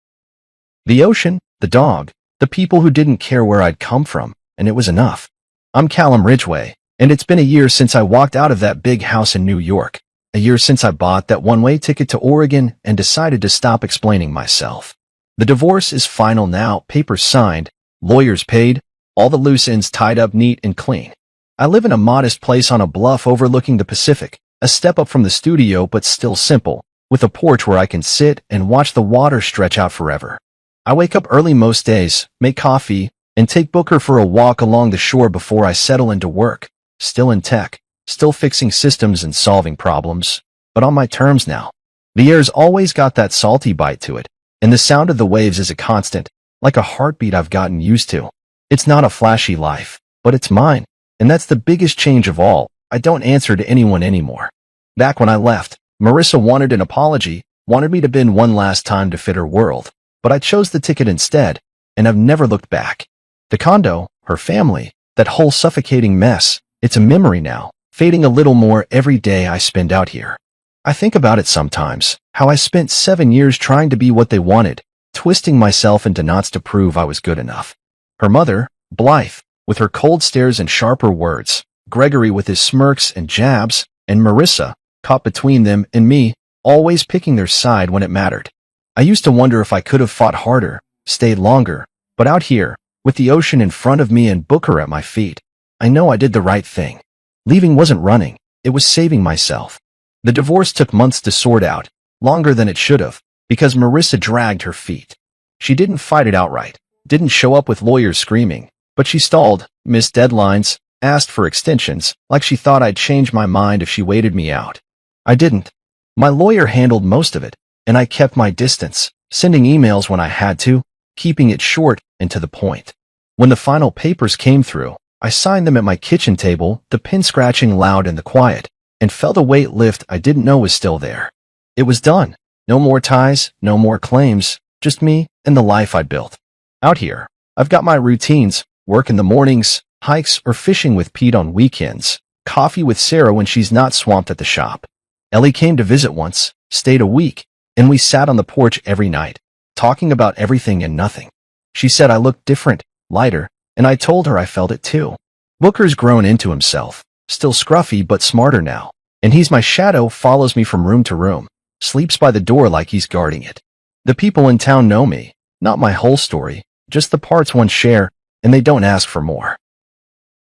The ocean, the dog, the people who didn't care where I'd come from, and it was enough. I'm Callum Ridgway, and it's been a year since I walked out of that big house in New York. A year since I bought that one-way ticket to Oregon and decided to stop explaining myself. The divorce is final now, papers signed, lawyers paid, all the loose ends tied up neat and clean. I live in a modest place on a bluff overlooking the Pacific, a step up from the studio but still simple, with a porch where I can sit and watch the water stretch out forever. I wake up early most days, make coffee, and take Booker for a walk along the shore before I settle into work, still in tech. Still fixing systems and solving problems, but on my terms now. The air's always got that salty bite to it, and the sound of the waves is a constant, like a heartbeat I've gotten used to. It's not a flashy life, but it's mine, and that's the biggest change of all. I don't answer to anyone anymore. Back when I left, Marissa wanted an apology, wanted me to bend one last time to fit her world, but I chose the ticket instead, and I've never looked back. The condo, her family, that whole suffocating mess, it's a memory now. Fading a little more every day I spend out here. I think about it sometimes, how I spent 7 years trying to be what they wanted, twisting myself into knots to prove I was good enough. Her mother, Blythe, with her cold stares and sharper words, Gregory with his smirks and jabs, and Marissa, caught between them and me, always picking their side when it mattered. I used to wonder if I could have fought harder, stayed longer, but out here, with the ocean in front of me and Booker at my feet, I know I did the right thing. Leaving wasn't running, it was saving myself. The divorce took months to sort out, longer than it should have, because Marissa dragged her feet. She didn't fight it outright, didn't show up with lawyers screaming, but she stalled, missed deadlines, asked for extensions, like she thought I'd change my mind if she waited me out. I didn't. My lawyer handled most of it, and I kept my distance, sending emails when I had to, keeping it short and to the point. When the final papers came through, I signed them at my kitchen table, the pen scratching loud in the quiet, and felt a weight lift I didn't know was still there. It was done. No more ties, no more claims, just me and the life I'd built. Out here, I've got my routines, work in the mornings, hikes or fishing with Pete on weekends, coffee with Sarah when she's not swamped at the shop. Ellie came to visit once, stayed a week, and we sat on the porch every night, talking about everything and nothing. She said I looked different, lighter, and I told her I felt it too. Booker's grown into himself, still scruffy but smarter now, and he's my shadow, follows me from room to room, sleeps by the door like he's guarding it. The people in town know me, not my whole story, just the parts one share, and they don't ask for more.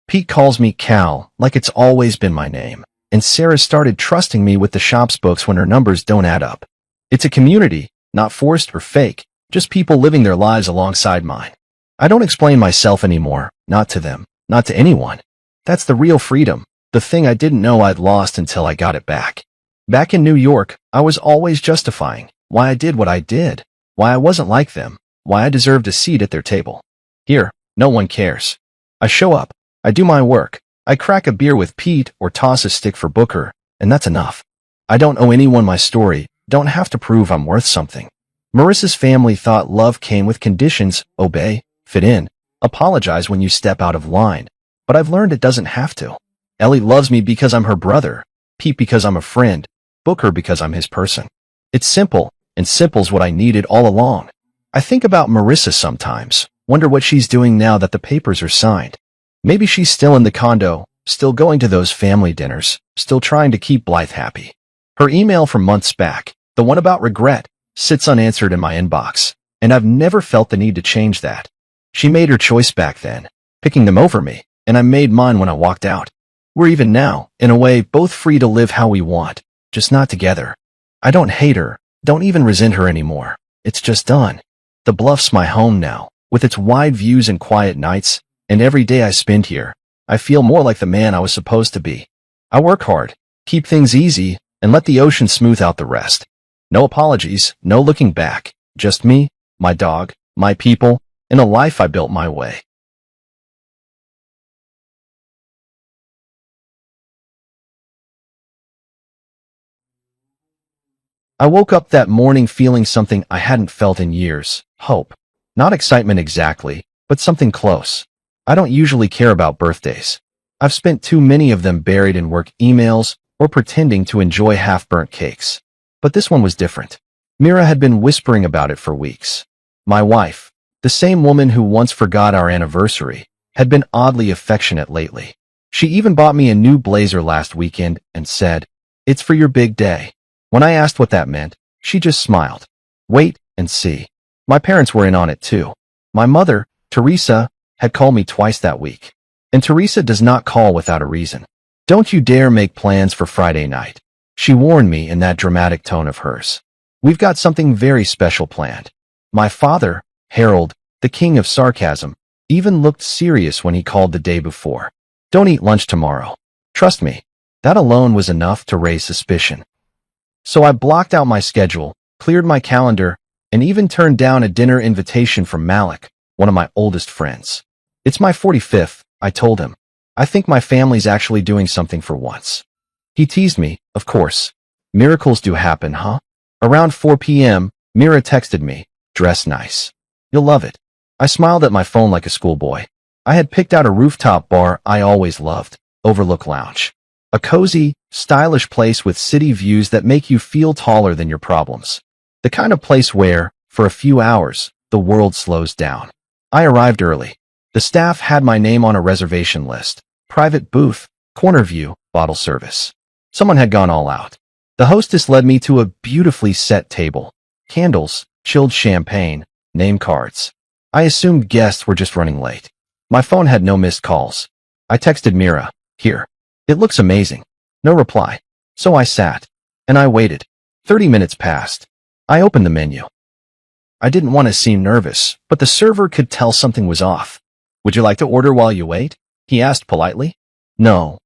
Pete calls me Cal, like it's always been my name, and Sarah started trusting me with the shop's books when her numbers don't add up. It's a community, not forced or fake, just people living their lives alongside mine. I don't explain myself anymore, not to them, not to anyone. That's the real freedom, the thing I didn't know I'd lost until I got it back. Back in New York, I was always justifying why I did what I did, why I wasn't like them, why I deserved a seat at their table. Here, no one cares. I show up, I do my work, I crack a beer with Pete or toss a stick for Booker, and that's enough. I don't owe anyone my story, don't have to prove I'm worth something. Marissa's family thought love came with conditions, obey, fit in, apologize when you step out of line, but I've learned it doesn't have to. Ellie loves me because I'm her brother, Pete because I'm a friend, Booker because I'm his person. It's simple, and simple's what I needed all along. I think about Marissa sometimes, wonder what she's doing now that the papers are signed. Maybe she's still in the condo, still going to those family dinners, still trying to keep Blythe happy. Her email from months back, the one about regret, sits unanswered in my inbox, and I've never felt the need to change that. She made her choice back then, picking them over me, and I made mine when I walked out. We're even now, in a way, both free to live how we want, just not together. I don't hate her, don't even resent her anymore. It's just done. The Bluff's my home now, with its wide views and quiet nights, and every day I spend here, I feel more like the man I was supposed to be. I work hard, keep things easy, and let the ocean smooth out the rest. No apologies, no looking back, just me, my dog, my people, and a life I built my way. I woke up that morning feeling something I hadn't felt in years, hope. Not excitement exactly, but something close. I don't usually care about birthdays. I've spent too many of them buried in work emails or pretending to enjoy half-burnt cakes. But this one was different. Mira had been whispering about it for weeks. My wife, the same woman who once forgot our anniversary, had been oddly affectionate lately. She even bought me a new blazer last weekend and said, "It's for your big day." When I asked what that meant, she just smiled. Wait and see. My parents were in on it too. My mother, Teresa, had called me twice that week. And Teresa does not call without a reason. "Don't you dare make plans for Friday night," she warned me in that dramatic tone of hers. "We've got something very special planned." My father, Harold, the king of sarcasm, even looked serious when he called the day before. "Don't eat lunch tomorrow." Trust me, that alone was enough to raise suspicion. So I blocked out my schedule, cleared my calendar, and even turned down a dinner invitation from Malik, one of my oldest friends. "It's my 45th, I told him. "I think my family's actually doing something for once." He teased me, of course. Miracles do happen, huh? Around 4 p.m., Mira texted me, "Dress nice. You'll love it." I smiled at my phone like a schoolboy. I had picked out a rooftop bar I always loved, Overlook Lounge. A cozy, stylish place with city views that make you feel taller than your problems. The kind of place where, for a few hours, the world slows down. I arrived early. The staff had my name on a reservation list. Private booth, corner view, bottle service. Someone had gone all out. The hostess led me to a beautifully set table. Candles, chilled champagne, name cards. I assumed guests were just running late. My phone had no missed calls. I texted Mira, "Here. It looks amazing." No reply. So I sat. And I waited. 30 minutes passed. I opened the menu. I didn't want to seem nervous, but the server could tell something was off. "Would you like to order while you wait?" he asked politely. No,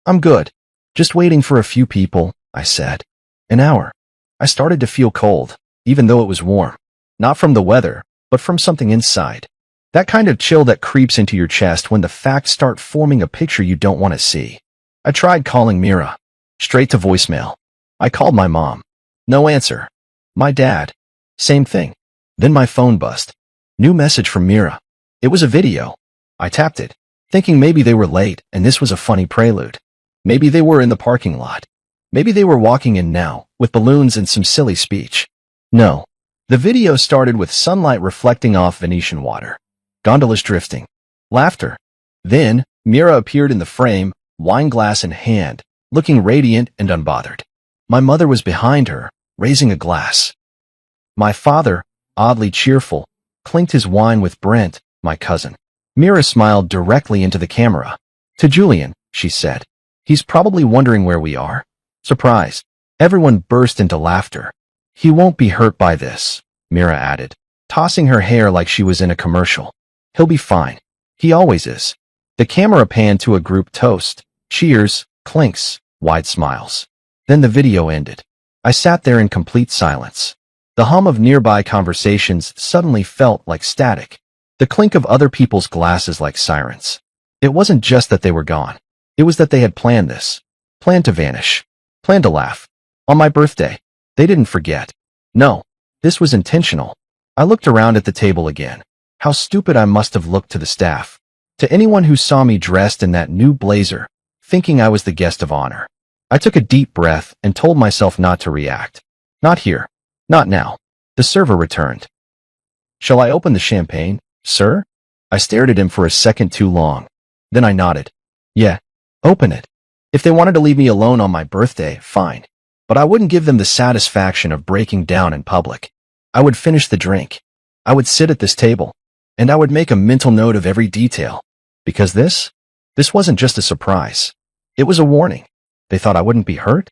I'm good. "Just waiting for a few people," I said. An hour. I started to feel cold, even though it was warm. Not from the weather, but from something inside. That kind of chill that creeps into your chest when the facts start forming a picture you don't want to see. I tried calling Mira. Straight to voicemail. I called my mom. No answer. My dad. Same thing. Then my phone buzzed. New message from Mira. It was a video. I tapped it, thinking maybe they were late and this was a funny prelude. Maybe they were in the parking lot. Maybe they were walking in now, with balloons and some silly speech. No. The video started with sunlight reflecting off Venetian water. Gondolas drifting. Laughter. Then, Mira appeared in the frame, wine glass in hand, looking radiant and unbothered. My mother was behind her, raising a glass. My father, oddly cheerful, clinked his wine with Brent, my cousin. Mira smiled directly into the camera. "To Julian," she said. "He's probably wondering where we are." Surprised. Everyone burst into laughter. "He won't be hurt by this," Mira added, tossing her hair like she was in a commercial. "He'll be fine. He always is." The camera panned to a group toast. Cheers, clinks, wide smiles. Then the video ended. I sat there in complete silence. The hum of nearby conversations suddenly felt like static. The clink of other people's glasses like sirens. It wasn't just that they were gone. It was that they had planned this. Planned to vanish. Planned to laugh. On my birthday. They didn't forget. No, this was intentional. I looked around at the table again. How stupid I must have looked to the staff. To anyone who saw me dressed in that new blazer, thinking I was the guest of honor. I took a deep breath and told myself not to react. Not here. Not now. The server returned. "Shall I open the champagne, sir?" I stared at him for a second too long. Then I nodded. "Yeah, open it." If they wanted to leave me alone on my birthday, fine. But I wouldn't give them the satisfaction of breaking down in public. I would finish the drink. I would sit at this table. And I would make a mental note of every detail. Because this wasn't just a surprise. It was a warning. They thought I wouldn't be hurt?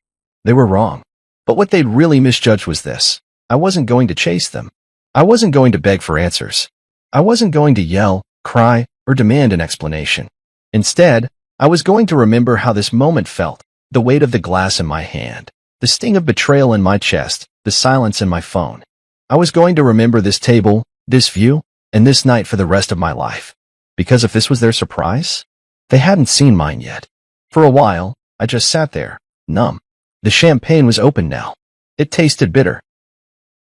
They were wrong. But what they'd really misjudged was this. I wasn't going to chase them. I wasn't going to beg for answers. I wasn't going to yell, cry, or demand an explanation. Instead, I was going to remember how this moment felt, the weight of the glass in my hand, the sting of betrayal in my chest, the silence in my phone. I was going to remember this table, this view, and this night for the rest of my life. Because if this was their surprise, they hadn't seen mine yet. For a while, I just sat there, numb. The champagne was open now. It tasted bitter.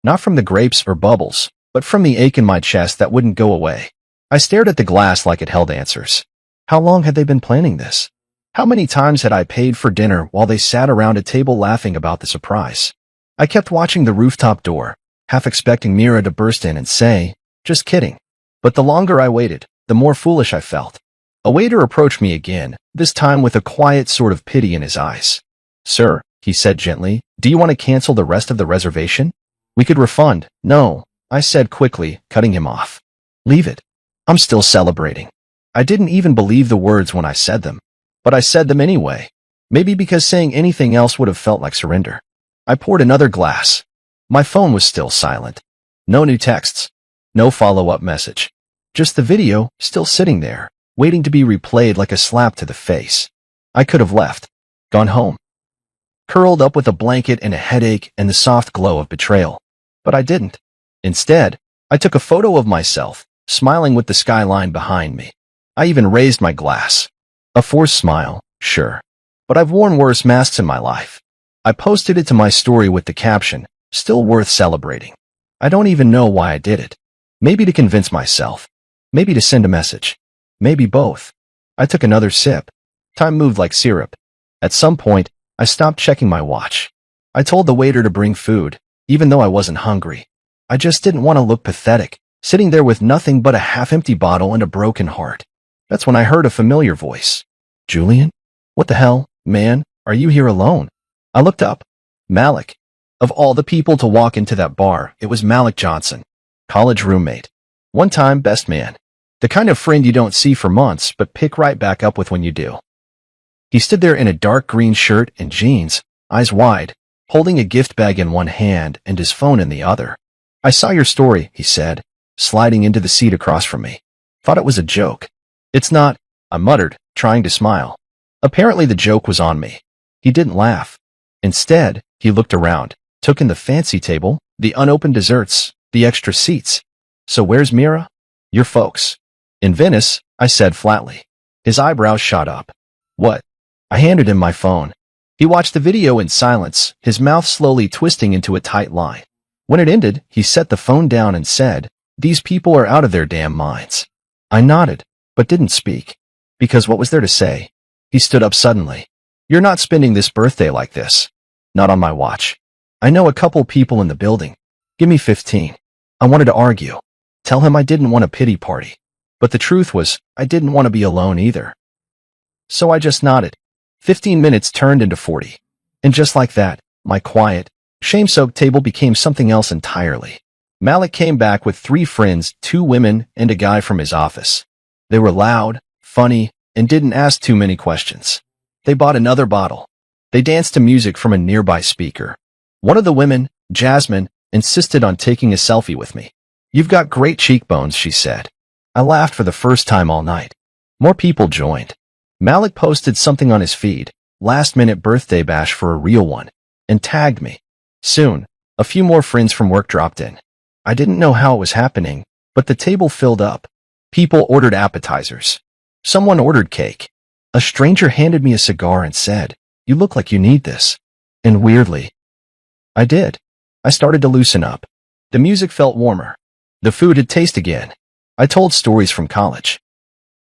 Not from the grapes or bubbles, but from the ache in my chest that wouldn't go away. I stared at the glass like it held answers. How long had they been planning this? How many times had I paid for dinner while they sat around a table laughing about the surprise? I kept watching the rooftop door, half expecting Mira to burst in and say, "Just kidding." But the longer I waited, the more foolish I felt. A waiter approached me again, this time with a quiet sort of pity in his eyes. "Sir," he said gently, "do you want to cancel the rest of the reservation? We could refund." "No," I said quickly, cutting him off. "Leave it. I'm still celebrating." I didn't even believe the words when I said them. But I said them anyway. Maybe because saying anything else would have felt like surrender. I poured another glass. My phone was still silent. No new texts. No follow-up message. Just the video, still sitting there, waiting to be replayed like a slap to the face. I could have left. Gone home. Curled up with a blanket and a headache and the soft glow of betrayal. But I didn't. Instead, I took a photo of myself, smiling with the skyline behind me. I even raised my glass. A forced smile, sure. But I've worn worse masks in my life. I posted it to my story with the caption, "Still worth celebrating." I don't even know why I did it. Maybe to convince myself. Maybe to send a message. Maybe both. I took another sip. Time moved like syrup. At some point, I stopped checking my watch. I told the waiter to bring food, even though I wasn't hungry. I just didn't want to look pathetic, sitting there with nothing but a half-empty bottle and a broken heart. That's when I heard a familiar voice. "Julian? What the hell, man? Are you here alone?" I looked up. Malik. Of all the people to walk into that bar, it was Malik Johnson. College roommate. One-time best man. The kind of friend you don't see for months, but pick right back up with when you do. He stood there in a dark green shirt and jeans, eyes wide, holding a gift bag in one hand and his phone in the other. "I saw your story," he said, sliding into the seat across from me. "Thought it was a joke." "It's not," I muttered, trying to smile. Apparently the joke was on me. He didn't laugh. Instead, he looked around, took in the fancy table, the unopened desserts, the extra seats. "So where's Mira?" "Your folks." "In Venice," I said flatly. His eyebrows shot up. "What?" I handed him my phone. He watched the video in silence, his mouth slowly twisting into a tight line. When it ended, he set the phone down and said, "These people are out of their damn minds." I nodded, but didn't speak. Because what was there to say? He stood up suddenly. "You're not spending this birthday like this. Not on my watch. I know a couple people in the building. Give me 15. I wanted to argue. Tell him I didn't want a pity party. But the truth was, I didn't want to be alone either. So I just nodded. 15 minutes turned into 40. And just like that, my quiet, shame-soaked table became something else entirely. Malik came back with 3 friends, 2 women, and a guy from his office. They were loud, funny, and didn't ask too many questions. They bought another bottle. They danced to music from a nearby speaker. One of the women, Jasmine, insisted on taking a selfie with me. "You've got great cheekbones," she said. I laughed for the first time all night. More people joined. Malik posted something on his feed, last-minute birthday bash for a real one, and tagged me. Soon, a few more friends from work dropped in. I didn't know how it was happening, but the table filled up. People ordered appetizers. Someone ordered cake. A stranger handed me a cigar and said, "You look like you need this." And weirdly, I did. I started to loosen up. The music felt warmer. The food had taste again. I told stories from college.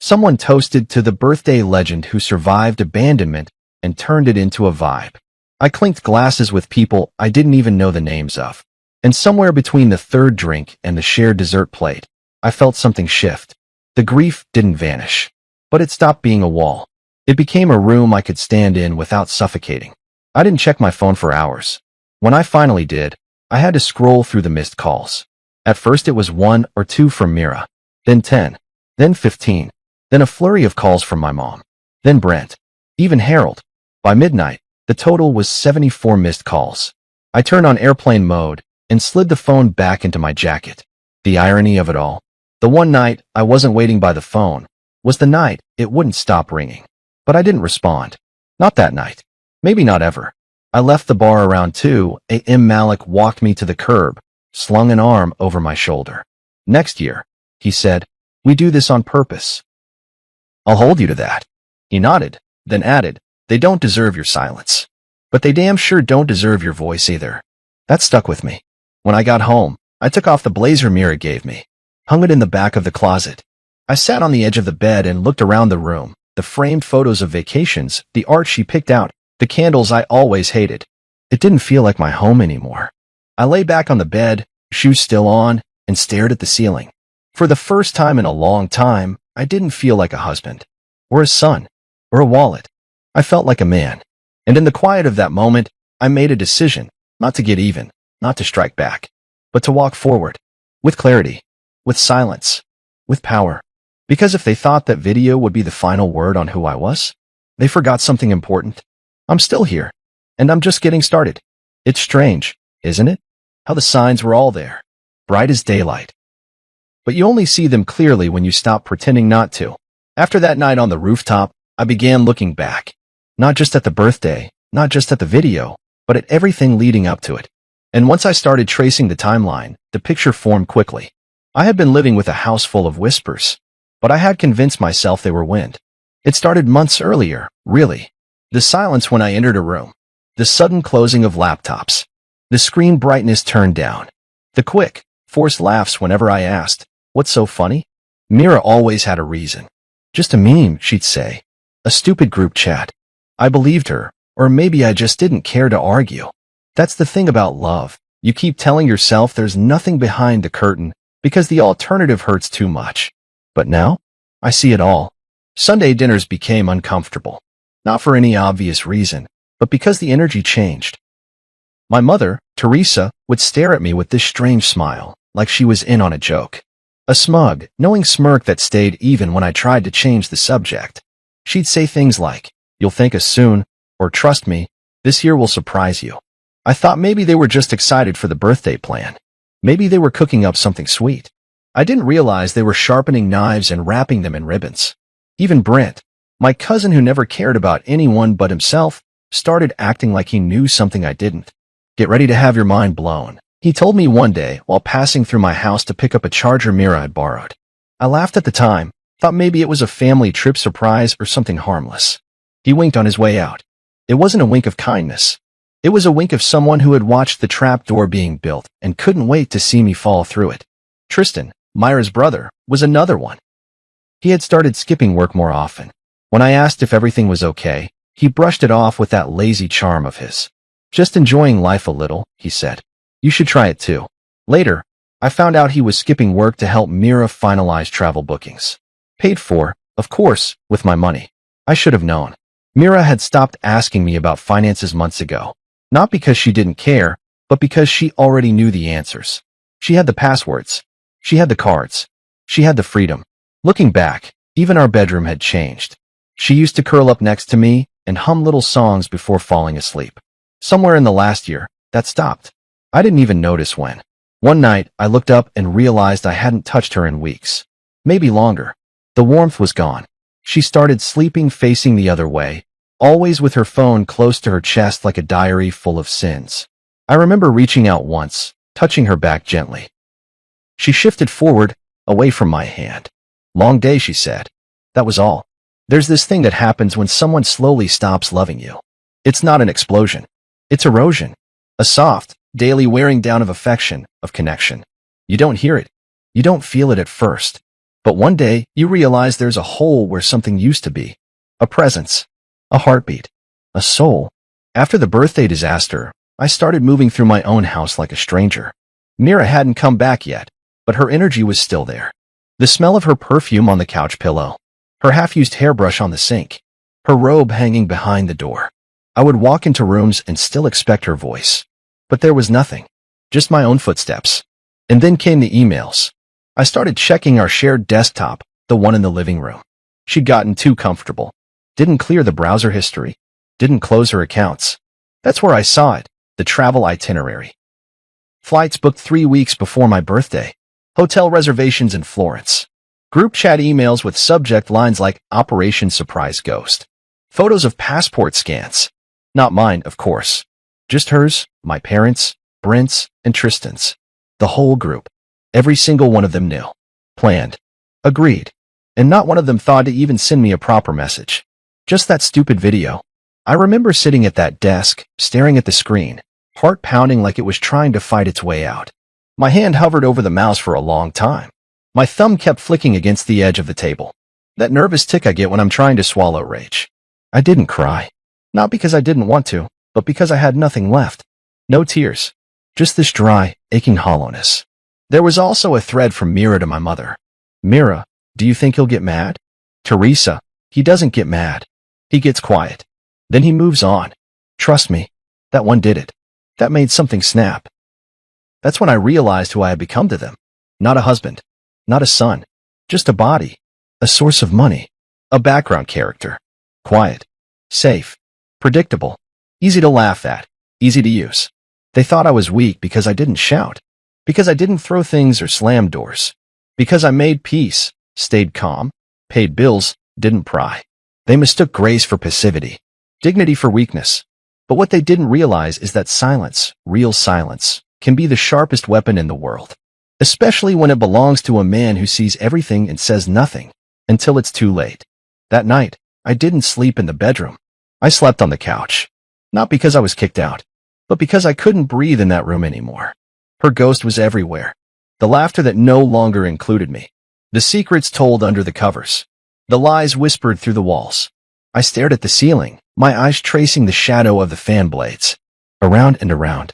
Someone toasted to the birthday legend who survived abandonment and turned it into a vibe. I clinked glasses with people I didn't even know the names of. And somewhere between the third drink and the shared dessert plate, I felt something shift. The grief didn't vanish, but it stopped being a wall. It became a room I could stand in without suffocating. I didn't check my phone for hours. When I finally did, I had to scroll through the missed calls. At first it was 1 or 2 from Mira, then 10, then 15, then a flurry of calls from my mom, then Brent, even Harold. By midnight, The total was 74 missed calls. I turned on airplane mode and slid the phone back into my jacket. The irony of it all. The one night I wasn't waiting by the phone was the night it wouldn't stop ringing. But I didn't respond. Not that night. Maybe not ever. I left the bar around 2 a.m. Malik walked me to the curb, slung an arm over my shoulder. Next year, he said, we do this on purpose. I'll hold you to that. He nodded, then added, they don't deserve your silence. But they damn sure don't deserve your voice either. That stuck with me. When I got home, I took off the blazer Mira gave me, hung it in the back of the closet. I sat on the edge of the bed and looked around the room, the framed photos of vacations, the art she picked out, the candles I always hated. It didn't feel like my home anymore. I lay back on the bed, shoes still on, and stared at the ceiling. For the first time in a long time, I didn't feel like a husband, or a son, or a wallet. I felt like a man. And in the quiet of that moment, I made a decision, not to get even, not to strike back, but to walk forward, with clarity, with silence, with power. Because if they thought that video would be the final word on who I was, they forgot something important. I'm still here, and I'm just getting started. It's strange, isn't it? How the signs were all there, bright as daylight. But you only see them clearly when you stop pretending not to. After that night on the rooftop, I began looking back. Not just at the birthday, not just at the video, but at everything leading up to it. And once I started tracing the timeline, the picture formed quickly. I had been living with a house full of whispers, but I had convinced myself they were wind. It started months earlier, really. The silence when I entered a room. The sudden closing of laptops. The screen brightness turned down. The quick, forced laughs whenever I asked, what's so funny? Mira always had a reason. Just a meme, she'd say. A stupid group chat. I believed her, or maybe I just didn't care to argue. That's the thing about love. You keep telling yourself there's nothing behind the curtain because the alternative hurts too much. But now, I see it all. Sunday dinners became uncomfortable. Not for any obvious reason, but because the energy changed. My mother, Teresa, would stare at me with this strange smile, like she was in on a joke. A smug, knowing smirk that stayed even when I tried to change the subject. She'd say things like, you'll thank us soon, or trust me, this year will surprise you. I thought maybe they were just excited for the birthday plan. Maybe they were cooking up something sweet. I didn't realize they were sharpening knives and wrapping them in ribbons. Even Brent, my cousin who never cared about anyone but himself, started acting like he knew something I didn't. Get ready to have your mind blown, he told me one day while passing through my house to pick up a charger Mira had borrowed. I laughed at the time, thought maybe it was a family trip surprise or something harmless. He winked on his way out. It wasn't a wink of kindness. It was a wink of someone who had watched the trap door being built and couldn't wait to see me fall through it. Tristan, Myra's brother, was another one. He had started skipping work more often. When I asked if everything was okay, he brushed it off with that lazy charm of his. Just enjoying life a little, he said. You should try it too. Later, I found out he was skipping work to help Mira finalize travel bookings. Paid for, of course, with my money. I should have known. Mira had stopped asking me about finances months ago. Not because she didn't care, but because she already knew the answers. She had the passwords. She had the cards. She had the freedom. Looking back, even our bedroom had changed. She used to curl up next to me and hum little songs before falling asleep. Somewhere in the last year, that stopped. I didn't even notice when. One night, I looked up and realized I hadn't touched her in weeks. Maybe longer. The warmth was gone. She started sleeping facing the other way, always with her phone close to her chest like a diary full of sins. I remember reaching out once, touching her back gently. She shifted forward, away from my hand. Long day, she said. That was all. There's this thing that happens when someone slowly stops loving you. It's not an explosion. It's erosion. A soft, daily wearing down of affection, of connection. You don't hear it. You don't feel it at first. But one day, you realize there's a hole where something used to be. A presence. A heartbeat. A soul. After the birthday disaster, I started moving through my own house like a stranger. Mira hadn't come back yet, but her energy was still there. The smell of her perfume on the couch pillow. Her half-used hairbrush on the sink. Her robe hanging behind the door. I would walk into rooms and still expect her voice. But there was nothing. Just my own footsteps. And then came the emails. I started checking our shared desktop, the one in the living room. She'd gotten too comfortable. Didn't clear the browser history. Didn't close her accounts. That's where I saw it, the travel itinerary. Flights booked 3 weeks before my birthday. Hotel reservations in Florence. Group chat emails with subject lines like Operation Surprise Ghost. Photos of passport scans. Not mine, of course. Just hers, my parents, Brent's, and Tristan's. The whole group. Every single one of them knew. Planned. Agreed. And not one of them thought to even send me a proper message. Just that stupid video. I remember sitting at that desk, staring at the screen, heart pounding like it was trying to fight its way out. My hand hovered over the mouse for a long time. My thumb kept flicking against the edge of the table. That nervous tick I get when I'm trying to swallow rage. I didn't cry. Not because I didn't want to, but because I had nothing left. No tears. Just this dry, aching hollowness. There was also a thread from Mira to my mother. Mira, do you think he'll get mad? Teresa, he doesn't get mad. He gets quiet. Then he moves on. Trust me, that one did it. That made something snap. That's when I realized who I had become to them. Not a husband. Not a son. Just a body. A source of money. A background character. Quiet. Safe. Predictable. Easy to laugh at. Easy to use. They thought I was weak because I didn't shout. Because I didn't throw things or slam doors. Because I made peace, stayed calm, paid bills, didn't pry. They mistook grace for passivity. Dignity for weakness. But what they didn't realize is that silence, real silence, can be the sharpest weapon in the world. Especially when it belongs to a man who sees everything and says nothing, until it's too late. That night, I didn't sleep in the bedroom. I slept on the couch. Not because I was kicked out, but because I couldn't breathe in that room anymore. Her ghost was everywhere. The laughter that no longer included me. The secrets told under the covers. The lies whispered through the walls. I stared at the ceiling, my eyes tracing the shadow of the fan blades. Around and around.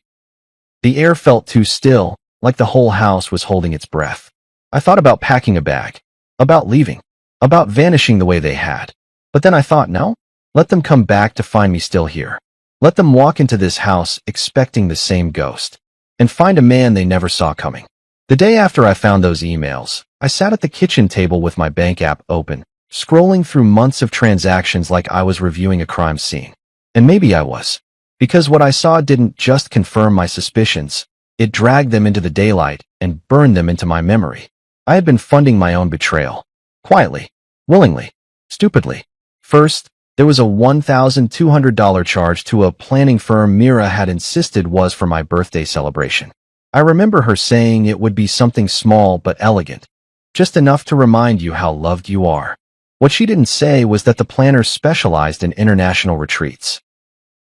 The air felt too still, like the whole house was holding its breath. I thought about packing a bag. About leaving. About vanishing the way they had. But then I thought, no, let them come back to find me still here. Let them walk into this house expecting the same ghost. And find a man they never saw coming. The day after I found those emails, I sat at the kitchen table with my bank app open, scrolling through months of transactions like I was reviewing a crime scene. And maybe I was. Because what I saw didn't just confirm my suspicions, it dragged them into the daylight and burned them into my memory. I had been funding my own betrayal. Quietly. Willingly. Stupidly. First, there was a $1,200 charge to a planning firm Mira had insisted was for my birthday celebration. I remember her saying it would be something small but elegant. Just enough to remind you how loved you are. What she didn't say was that the planner specialized in international retreats.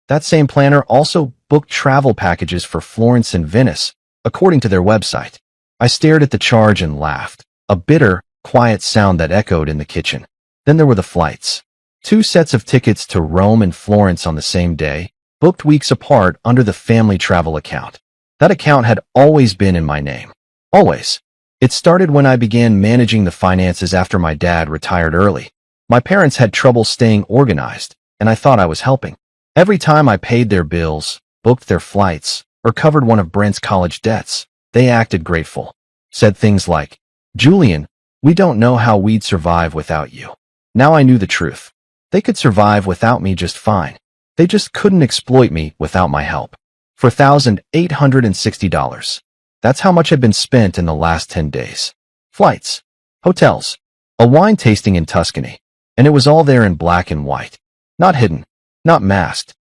That same planner also booked travel packages for Florence and Venice, according to their website. I stared at the charge and laughed, a bitter, quiet sound that echoed in the kitchen. Then there were the flights. 2 sets of tickets to Rome and Florence on the same day, booked weeks apart under the family travel account. That account had always been in my name. Always. It started when I began managing the finances after my dad retired early. My parents had trouble staying organized, and I thought I was helping. Every time I paid their bills, booked their flights, or covered one of Brent's college debts, they acted grateful. Said things like, "Julian, we don't know how we'd survive without you." Now I knew the truth. They could survive without me just fine. They just couldn't exploit me without my help. For $1,860. That's how much had been spent in the last 10 days. Flights, hotels, a wine tasting in Tuscany, and it was all there in black and white. Not hidden, not masked.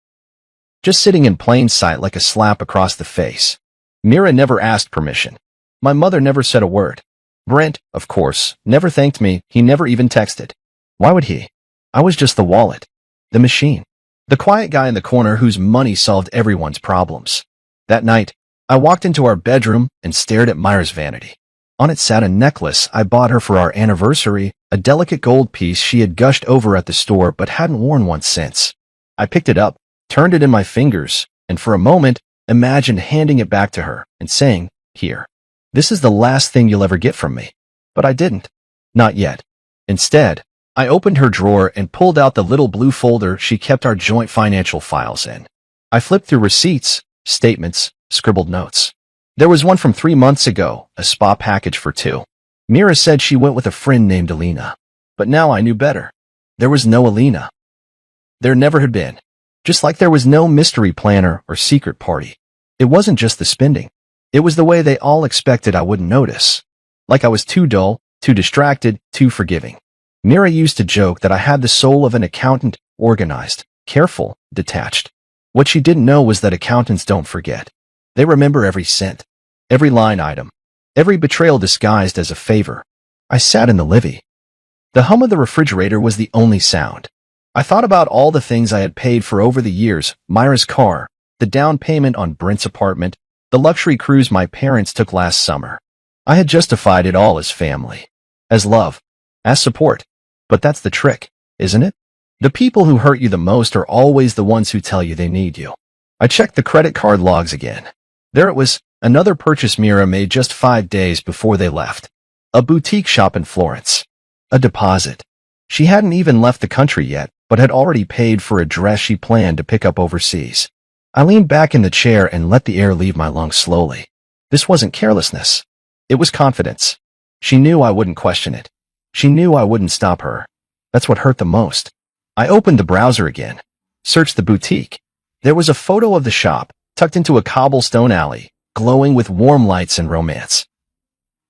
Just sitting in plain sight like a slap across the face. Mira never asked permission. My mother never said a word. Brent, of course, never thanked me. He never even texted. Why would he? I was just the wallet. The machine. The quiet guy in the corner whose money solved everyone's problems. That night, I walked into our bedroom and stared at Myra's vanity. On it sat a necklace I bought her for our anniversary, a delicate gold piece she had gushed over at the store but hadn't worn once since. I picked it up, turned it in my fingers, and for a moment, imagined handing it back to her and saying, "Here. This is the last thing you'll ever get from me." But I didn't. Not yet. Instead, I opened her drawer and pulled out the little blue folder she kept our joint financial files in. I flipped through receipts, statements, scribbled notes. There was one from 3 months ago, a spa package for 2. Mira said she went with a friend named Alina. But now I knew better. There was no Alina. There never had been. Just like there was no mystery planner or secret party. It wasn't just the spending. It was the way they all expected I wouldn't notice. Like I was too dull, too distracted, too forgiving. Mira used to joke that I had the soul of an accountant, organized, careful, detached. What she didn't know was that accountants don't forget. They remember every cent, every line item, every betrayal disguised as a favor. I sat in the livy. The hum of the refrigerator was the only sound. I thought about all the things I had paid for over the years, Myra's car, the down payment on Brent's apartment, the luxury cruise my parents took last summer. I had justified it all as family, as love, as support. But that's the trick, isn't it? The people who hurt you the most are always the ones who tell you they need you. I checked the credit card logs again. There it was, another purchase Mira made just 5 days before they left. A boutique shop in Florence. A deposit. She hadn't even left the country yet, but had already paid for a dress she planned to pick up overseas. I leaned back in the chair and let the air leave my lungs slowly. This wasn't carelessness. It was confidence. She knew I wouldn't question it. She knew I wouldn't stop her. That's what hurt the most. I opened the browser again. Searched the boutique. There was a photo of the shop, tucked into a cobblestone alley, glowing with warm lights and romance.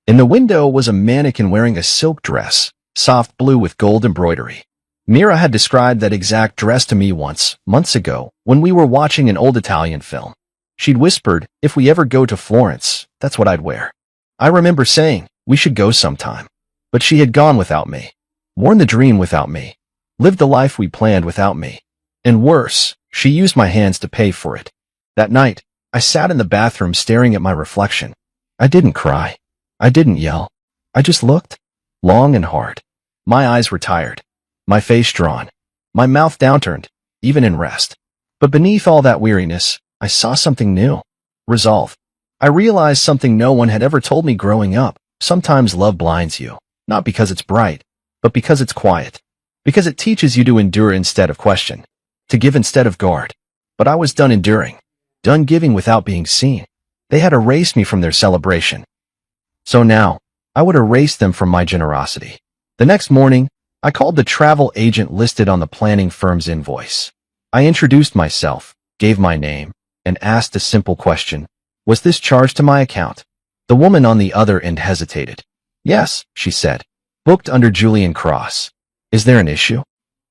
In the window was a mannequin wearing a silk dress, soft blue with gold embroidery. Mira had described that exact dress to me once, months ago, when we were watching an old Italian film. She'd whispered, if we ever go to Florence, that's what I'd wear. I remember saying, we should go sometime. But she had gone without me, worn the dream without me, lived the life we planned without me. And worse, she used my hands to pay for it. That night, I sat in the bathroom staring at my reflection. I didn't cry. I didn't yell. I just looked, long and hard. My eyes were tired, my face drawn, my mouth downturned, even in rest. But beneath all that weariness, I saw something new. Resolve. I realized something no one had ever told me growing up. Sometimes love blinds you. Not because it's bright, but because it's quiet. Because it teaches you to endure instead of question, to give instead of guard. But I was done enduring, done giving without being seen. They had erased me from their celebration. So now, I would erase them from my generosity. The next morning, I called the travel agent listed on the planning firm's invoice. I introduced myself, gave my name, and asked a simple question. Was this charged to my account? The woman on the other end hesitated. Yes, she said. Booked under Julian Cross. Is there an issue?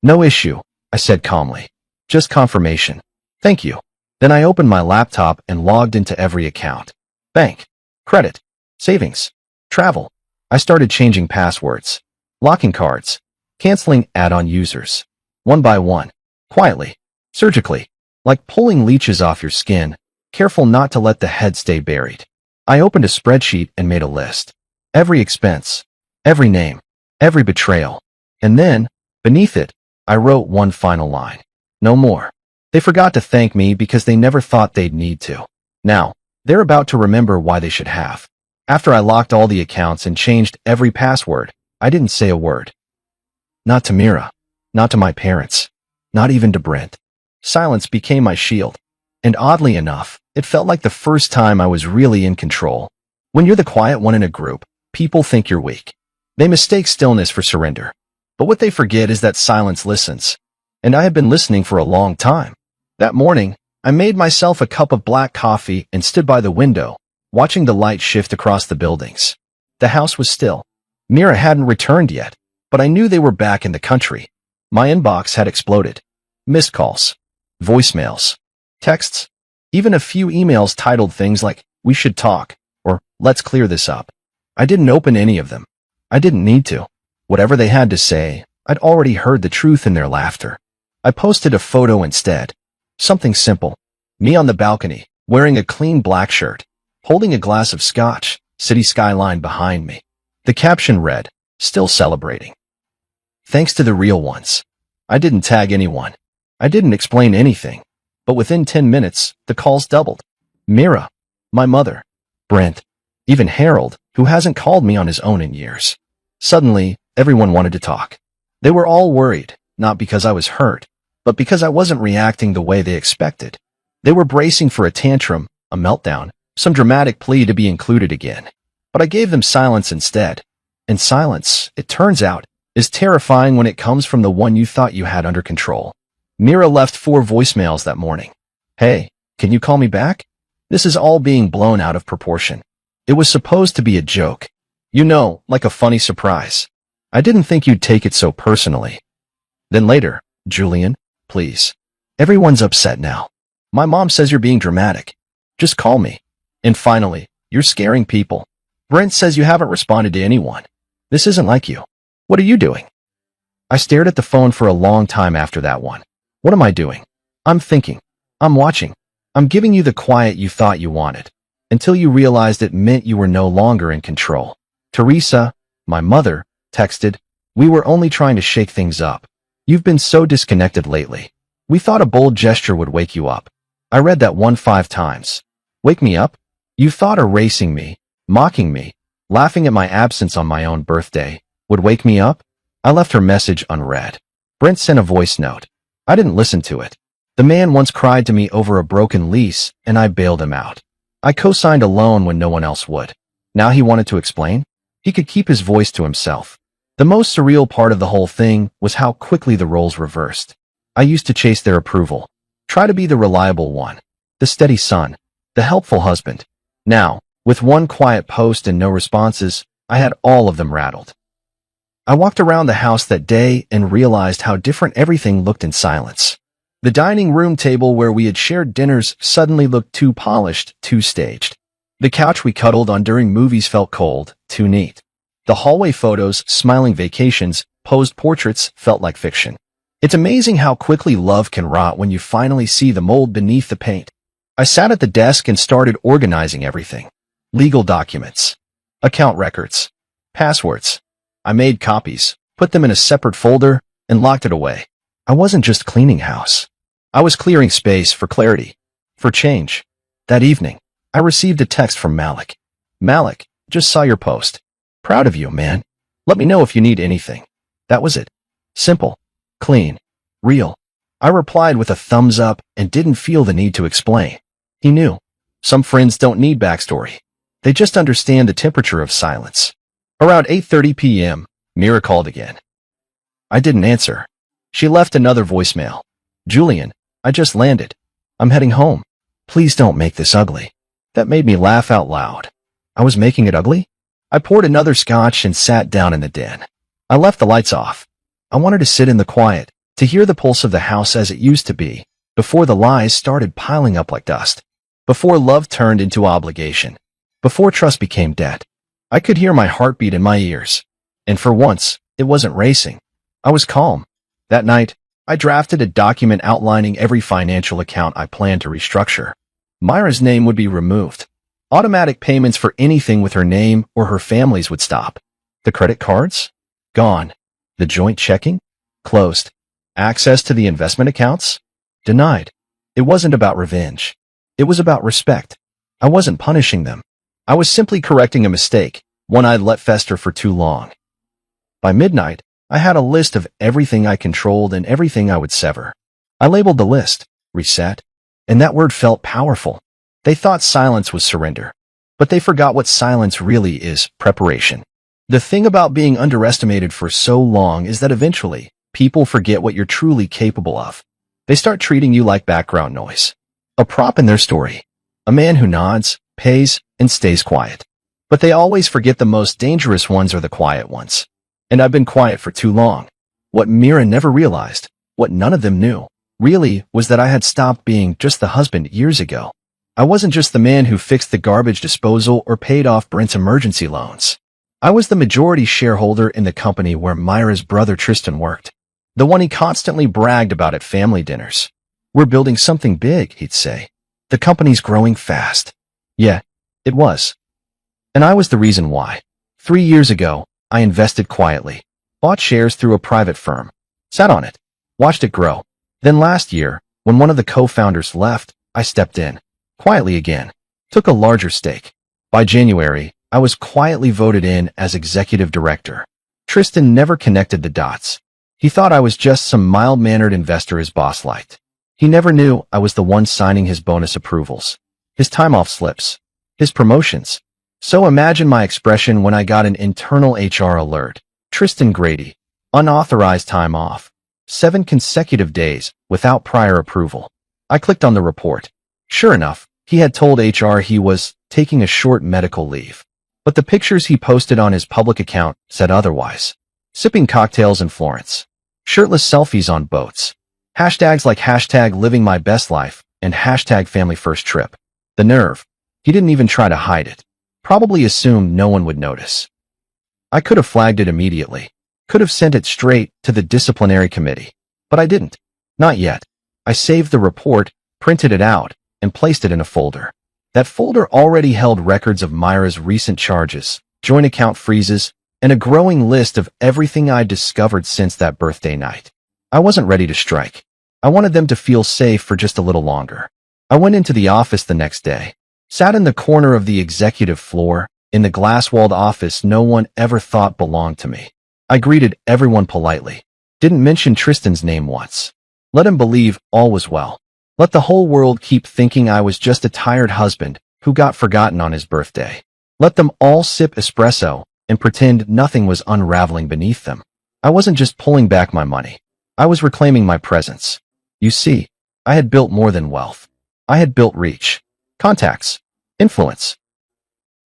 No issue, I said calmly. Just confirmation. Thank you. Then I opened my laptop and logged into every account. Bank, credit, savings, travel. I started changing passwords, locking cards, canceling add-on users. One by one, quietly, surgically, like pulling leeches off your skin, careful not to let the head stay buried. I opened a spreadsheet and made a list. Every expense, every name, every betrayal. And then, beneath it, I wrote one final line. No more. They forgot to thank me because they never thought they'd need to. Now, they're about to remember why they should have. After I locked all the accounts and changed every password, I didn't say a word. Not to Mira. Not to my parents. Not even to Brent. Silence became my shield. And oddly enough, it felt like the first time I was really in control. When you're the quiet one in a group, people think you're weak. They mistake stillness for surrender. But what they forget is that silence listens. And I had been listening for a long time. That morning, I made myself a cup of black coffee and stood by the window, watching the light shift across the buildings. The house was still. Mira hadn't returned yet, but I knew they were back in the country. My inbox had exploded. Missed calls, voicemails, texts, even a few emails titled things like, "We should talk," or "Let's clear this up." I didn't open any of them. I didn't need to. Whatever they had to say, I'd already heard the truth in their laughter. I posted a photo instead. Something simple. Me on the balcony, wearing a clean black shirt, holding a glass of scotch, city skyline behind me. The caption read, "Still celebrating. Thanks to the real ones." I didn't tag anyone. I didn't explain anything. But within 10 minutes, the calls doubled. Mira, my mother, Brent, even Harold, who hasn't called me on his own in years. Suddenly, everyone wanted to talk. They were all worried, not because I was hurt, but because I wasn't reacting the way they expected. They were bracing for a tantrum, a meltdown, some dramatic plea to be included again. But I gave them silence instead. And silence, it turns out, is terrifying when it comes from the one you thought you had under control. Mira left 4 voicemails that morning. Hey, can you call me back? This is all being blown out of proportion. It was supposed to be a joke. You know, like a funny surprise. I didn't think you'd take it so personally. Then later, Julian, please. Everyone's upset now. My mom says you're being dramatic. Just call me. And finally, you're scaring people. Brent says you haven't responded to anyone. This isn't like you. What are you doing? I stared at the phone for a long time after that one. What am I doing? I'm thinking. I'm watching. I'm giving you the quiet you thought you wanted. Until you realized it meant you were no longer in control. Teresa, my mother, texted, we were only trying to shake things up. You've been so disconnected lately. We thought a bold gesture would wake you up. I read that one 5 times. Wake me up? You thought erasing me, mocking me, laughing at my absence on my own birthday, would wake me up? I left her message unread. Brent sent a voice note. I didn't listen to it. The man once cried to me over a broken lease, and I bailed him out. I co-signed a loan when no one else would. Now he wanted to explain? He could keep his voice to himself. The most surreal part of the whole thing was how quickly the roles reversed. I used to chase their approval, try to be the reliable one, the steady son, the helpful husband. Now, with one quiet post and no responses, I had all of them rattled. I walked around the house that day and realized how different everything looked in silence. The dining room table where we had shared dinners suddenly looked too polished, too staged. The couch we cuddled on during movies felt cold, too neat. The hallway photos, smiling vacations, posed portraits felt like fiction. It's amazing how quickly love can rot when you finally see the mold beneath the paint. I sat at the desk and started organizing everything. Legal documents, account records, passwords. I made copies, put them in a separate folder, and locked it away. I wasn't just cleaning house. I was clearing space for clarity, for change. That evening, I received a text from Malik. Malik, just saw your post. Proud of you, man. Let me know if you need anything. That was it. Simple, clean, real. I replied with a thumbs up and didn't feel the need to explain. He knew. Some friends don't need backstory. They just understand the temperature of silence. Around 8:30 p.m., Mira called again. I didn't answer. She left another voicemail. Julian, I just landed. I'm heading home. Please don't make this ugly. That made me laugh out loud. I was making it ugly? I poured another scotch and sat down in the den. I left the lights off. I wanted to sit in the quiet, to hear the pulse of the house as it used to be, before the lies started piling up like dust, before love turned into obligation, before trust became debt. I could hear my heartbeat in my ears. And for once, it wasn't racing. I was calm. That night, I drafted a document outlining every financial account I planned to restructure. Myra's name would be removed. Automatic payments for anything with her name or her family's would stop. The credit cards? Gone. The joint checking? Closed. Access to the investment accounts? Denied. It wasn't about revenge. It was about respect. I wasn't punishing them. I was simply correcting a mistake, one I'd let fester for too long. By midnight, I had a list of everything I controlled and everything I would sever. I labeled the list, reset, and that word felt powerful. They thought silence was surrender, but they forgot what silence really is, preparation. The thing about being underestimated for so long is that eventually, people forget what you're truly capable of. They start treating you like background noise, a prop in their story, a man who nods, pays, and stays quiet. But they always forget the most dangerous ones are the quiet ones. And I've been quiet for too long. What Mira never realized, what none of them knew, really was that I had stopped being just the husband years ago. I wasn't just the man who fixed the garbage disposal or paid off Brent's emergency loans. I was the majority shareholder in the company where Myra's brother Tristan worked, the one he constantly bragged about at family dinners. We're building something big, he'd say. The company's growing fast. Yeah, it was. And I was the reason why. 3 years ago, I invested quietly, bought shares through a private firm, sat on it, watched it grow. Then last year, when one of the co-founders left, I stepped in, quietly again, took a larger stake. By January, I was quietly voted in as executive director. Tristan never connected the dots. He thought I was just some mild-mannered investor his boss liked. He never knew I was the one signing his bonus approvals, his time-off slips, his promotions. So imagine my expression when I got an internal HR alert. Tristan Grady, unauthorized time off. 7 consecutive days, without prior approval. I clicked on the report. Sure enough, he had told HR he was taking a short medical leave. But the pictures he posted on his public account said otherwise. Sipping cocktails in Florence. Shirtless selfies on boats. Hashtags like hashtag living my best life and hashtag family first trip. The nerve. He didn't even try to hide it. Probably assumed no one would notice. I could have flagged it immediately. Could have sent it straight to the disciplinary committee. But I didn't. Not yet. I saved the report, printed it out, and placed it in a folder. That folder already held records of Myra's recent charges, joint account freezes, and a growing list of everything I'd discovered since that birthday night. I wasn't ready to strike. I wanted them to feel safe for just a little longer. I went into the office the next day, sat in the corner of the executive floor, in the glass-walled office no one ever thought belonged to me. I greeted everyone politely. Didn't mention Tristan's name once. Let him believe all was well. Let the whole world keep thinking I was just a tired husband who got forgotten on his birthday. Let them all sip espresso and pretend nothing was unraveling beneath them. I wasn't just pulling back my money. I was reclaiming my presence. You see, I had built more than wealth. I had built reach, contacts, influence.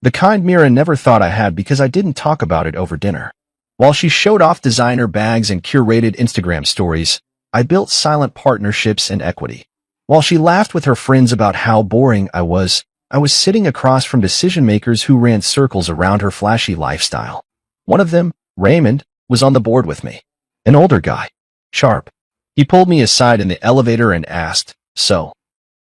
The kind Mira never thought I had because I didn't talk about it over dinner. While she showed off designer bags and curated Instagram stories, I built silent partnerships and equity. While she laughed with her friends about how boring I was sitting across from decision-makers who ran circles around her flashy lifestyle. One of them, Raymond, was on the board with me. An older guy. Sharp. He pulled me aside in the elevator and asked, "So,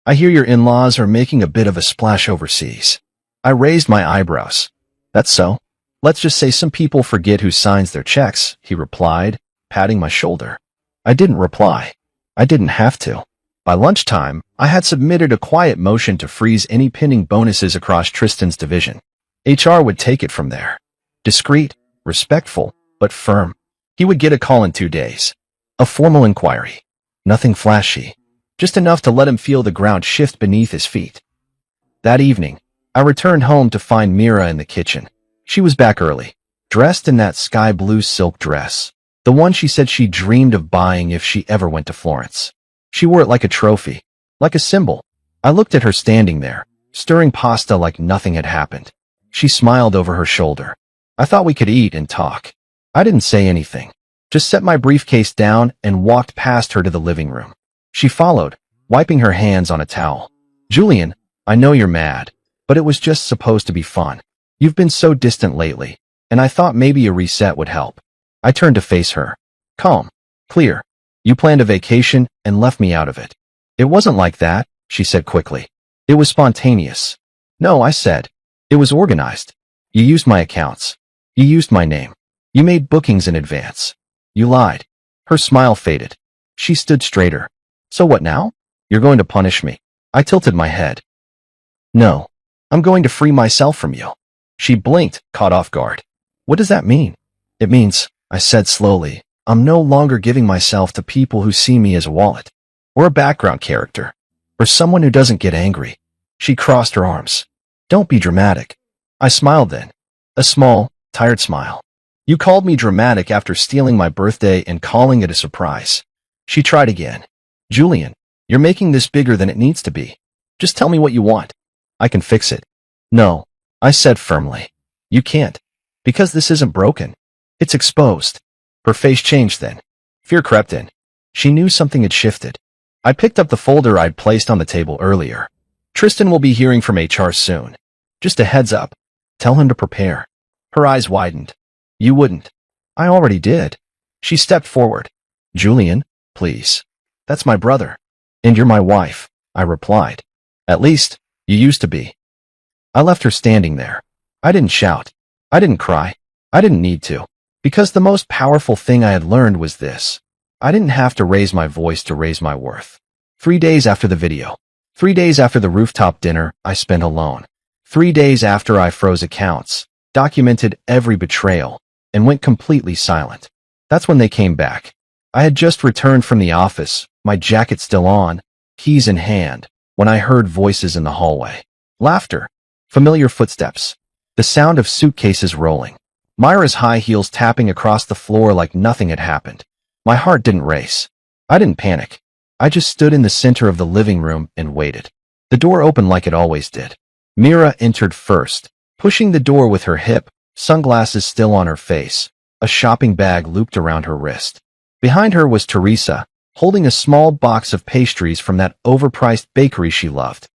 I hear your in-laws are making a bit of a splash overseas." I raised my eyebrows. "That's so. Let's just say some people forget who signs their checks," he replied, patting my shoulder. I didn't reply. I didn't have to. By lunchtime, I had submitted a quiet motion to freeze any pending bonuses across Tristan's division. HR would take it from there. Discreet, respectful, but firm. He would get a call in 2 days. A formal inquiry. Nothing flashy. Just enough to let him feel the ground shift beneath his feet. That evening, I returned home to find Mira in the kitchen. She was back early, dressed in that sky blue silk dress, the one she said she dreamed of buying if she ever went to Florence. She wore it like a trophy, like a symbol. I looked at her standing there, stirring pasta like nothing had happened. She smiled over her shoulder. I thought we could eat and talk. I didn't say anything, just set my briefcase down and walked past her to the living room. She followed, wiping her hands on a towel. "Julian, I know you're mad, but it was just supposed to be fun. You've been so distant lately, and I thought maybe a reset would help." I turned to face her. Calm. Clear. "You planned a vacation and left me out of it." "It wasn't like that," she said quickly. "It was spontaneous." "No," I said. "It was organized. You used my accounts. You used my name. You made bookings in advance. You lied." Her smile faded. She stood straighter. "So what now? You're going to punish me?" I tilted my head. "No. I'm going to free myself from you." She blinked, caught off guard. "What does that mean?" "It means," I said slowly, "I'm no longer giving myself to people who see me as a wallet, or a background character, or someone who doesn't get angry." She crossed her arms. "Don't be dramatic." I smiled then. A small, tired smile. "You called me dramatic after stealing my birthday and calling it a surprise." She tried again. "Julian, you're making this bigger than it needs to be. Just tell me what you want. I can fix it." "No," I said firmly. "You can't. Because this isn't broken. It's exposed." Her face changed then. Fear crept in. She knew something had shifted. I picked up the folder I'd placed on the table earlier. "Tristan will be hearing from HR soon. Just a heads up. Tell him to prepare." Her eyes widened. "You wouldn't." "I already did." She stepped forward. "Julian, please. That's my brother. And you're my wife," I replied. "At least, you used to be." I left her standing there. I didn't shout. I didn't cry. I didn't need to. Because the most powerful thing I had learned was this. I didn't have to raise my voice to raise my worth. 3 days after the video. 3 days after the rooftop dinner I spent alone. 3 days after I froze accounts, documented every betrayal, and went completely silent. That's when they came back. I had just returned from the office, my jacket still on, keys in hand, when I heard voices in the hallway. Laughter. Familiar footsteps. The sound of suitcases rolling. Myra's high heels tapping across the floor like nothing had happened. My heart didn't race. I didn't panic. I just stood in the center of the living room and waited. The door opened like it always did. Mira entered first, pushing the door with her hip, sunglasses still on her face, a shopping bag looped around her wrist. Behind her was Teresa, holding a small box of pastries from that overpriced bakery she loved.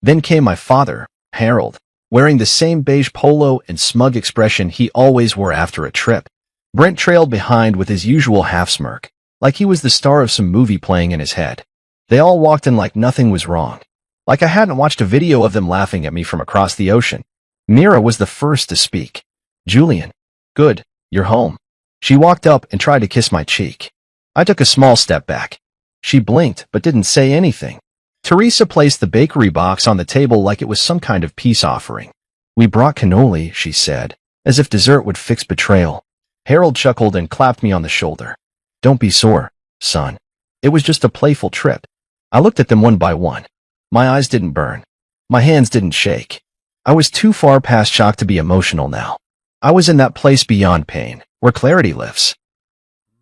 Then came my father, Harold, wearing the same beige polo and smug expression he always wore after a trip. Brent trailed behind with his usual half-smirk, like he was the star of some movie playing in his head. They all walked in like nothing was wrong, like I hadn't watched a video of them laughing at me from across the ocean. Mira was the first to speak. "Julian, good, you're home." She walked up and tried to kiss my cheek. I took a small step back. She blinked but didn't say anything. Teresa placed the bakery box on the table like it was some kind of peace offering. "We brought cannoli," she said, as if dessert would fix betrayal. Harold chuckled and clapped me on the shoulder. "Don't be sore, son. It was just a playful trip." I looked at them one by one. My eyes didn't burn. My hands didn't shake. I was too far past shock to be emotional now. I was in that place beyond pain, where clarity lives.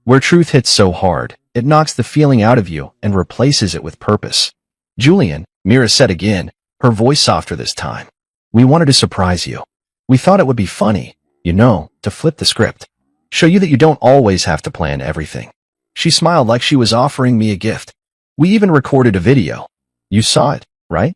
Where truth hits so hard, it knocks the feeling out of you and replaces it with purpose. "Julian," Mira said again, her voice softer this time. "We wanted to surprise you. We thought it would be funny, to flip the script. Show you that you don't always have to plan everything." She smiled like she was offering me a gift. "We even recorded a video. You saw it, right?"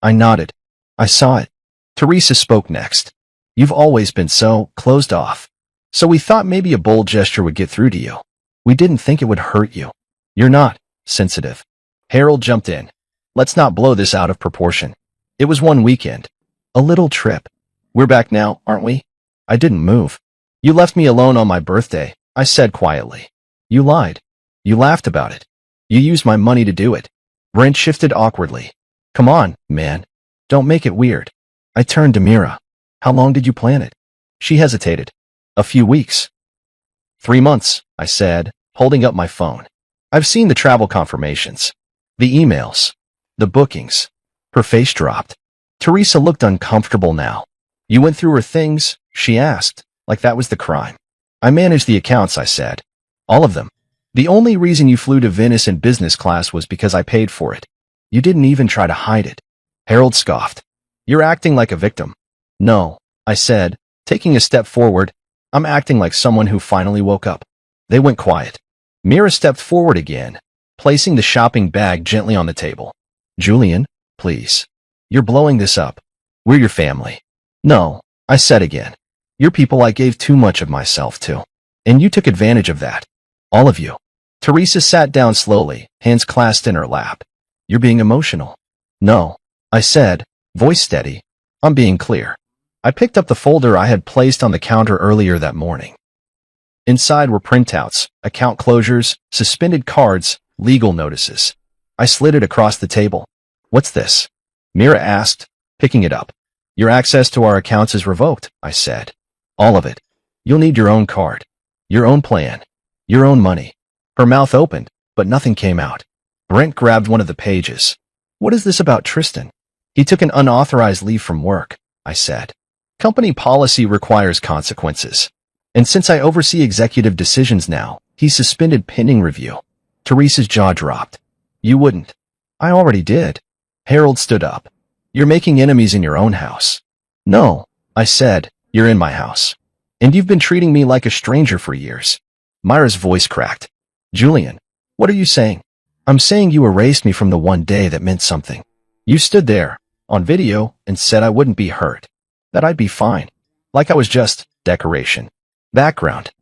I nodded. "I saw it." Teresa spoke next. "You've always been so closed off. So we thought maybe a bold gesture would get through to you. We didn't think it would hurt you. You're not sensitive." Harold jumped in. "Let's not blow this out of proportion. It was one weekend. A little trip. We're back now, aren't we?" I didn't move. "You left me alone on my birthday," I said quietly. "You lied. You laughed about it. You used my money to do it." Brent shifted awkwardly. "Come on, man. Don't make it weird." I turned to Mira. "How long did you plan it?" She hesitated. "A few weeks." 3 months, I said, holding up my phone. "I've seen the travel confirmations. The emails. The bookings." Her face dropped. Teresa looked uncomfortable now. "You went through her things?" she asked, like that was the crime. "I managed the accounts," I said. "All of them. The only reason you flew to Venice in business class was because I paid for it. You didn't even try to hide it." Harold scoffed. "You're acting like a victim." "No," I said, taking a step forward. "I'm acting like someone who finally woke up." They went quiet. Mira stepped forward again, placing the shopping bag gently on the table. "Julian, please. You're blowing this up. We're your family." "No," I said again. "You're people I gave too much of myself to. And you took advantage of that. All of you." Teresa sat down slowly, hands clasped in her lap. "You're being emotional." "No," I said, voice steady. "I'm being clear." I picked up the folder I had placed on the counter earlier that morning. Inside were printouts, account closures, suspended cards, legal notices. I slid it across the table. "What's this?" Mira asked, picking it up. "Your access to our accounts is revoked," I said. "All of it. You'll need your own card. Your own plan. Your own money." Her mouth opened, but nothing came out. Brent grabbed one of the pages. "What is this about Tristan?" "He took an unauthorized leave from work," I said. "Company policy requires consequences. And since I oversee executive decisions now, he's suspended pending review." Teresa's jaw dropped. "You wouldn't." "I already did." Harold stood up. "You're making enemies in your own house." "No," I said, "you're in my house. And you've been treating me like a stranger for years." Myra's voice cracked. "Julian, what are you saying?" "I'm saying you erased me from the one day that meant something. You stood there, on video, and said I wouldn't be hurt. That I'd be fine. Like I was just decoration. Background.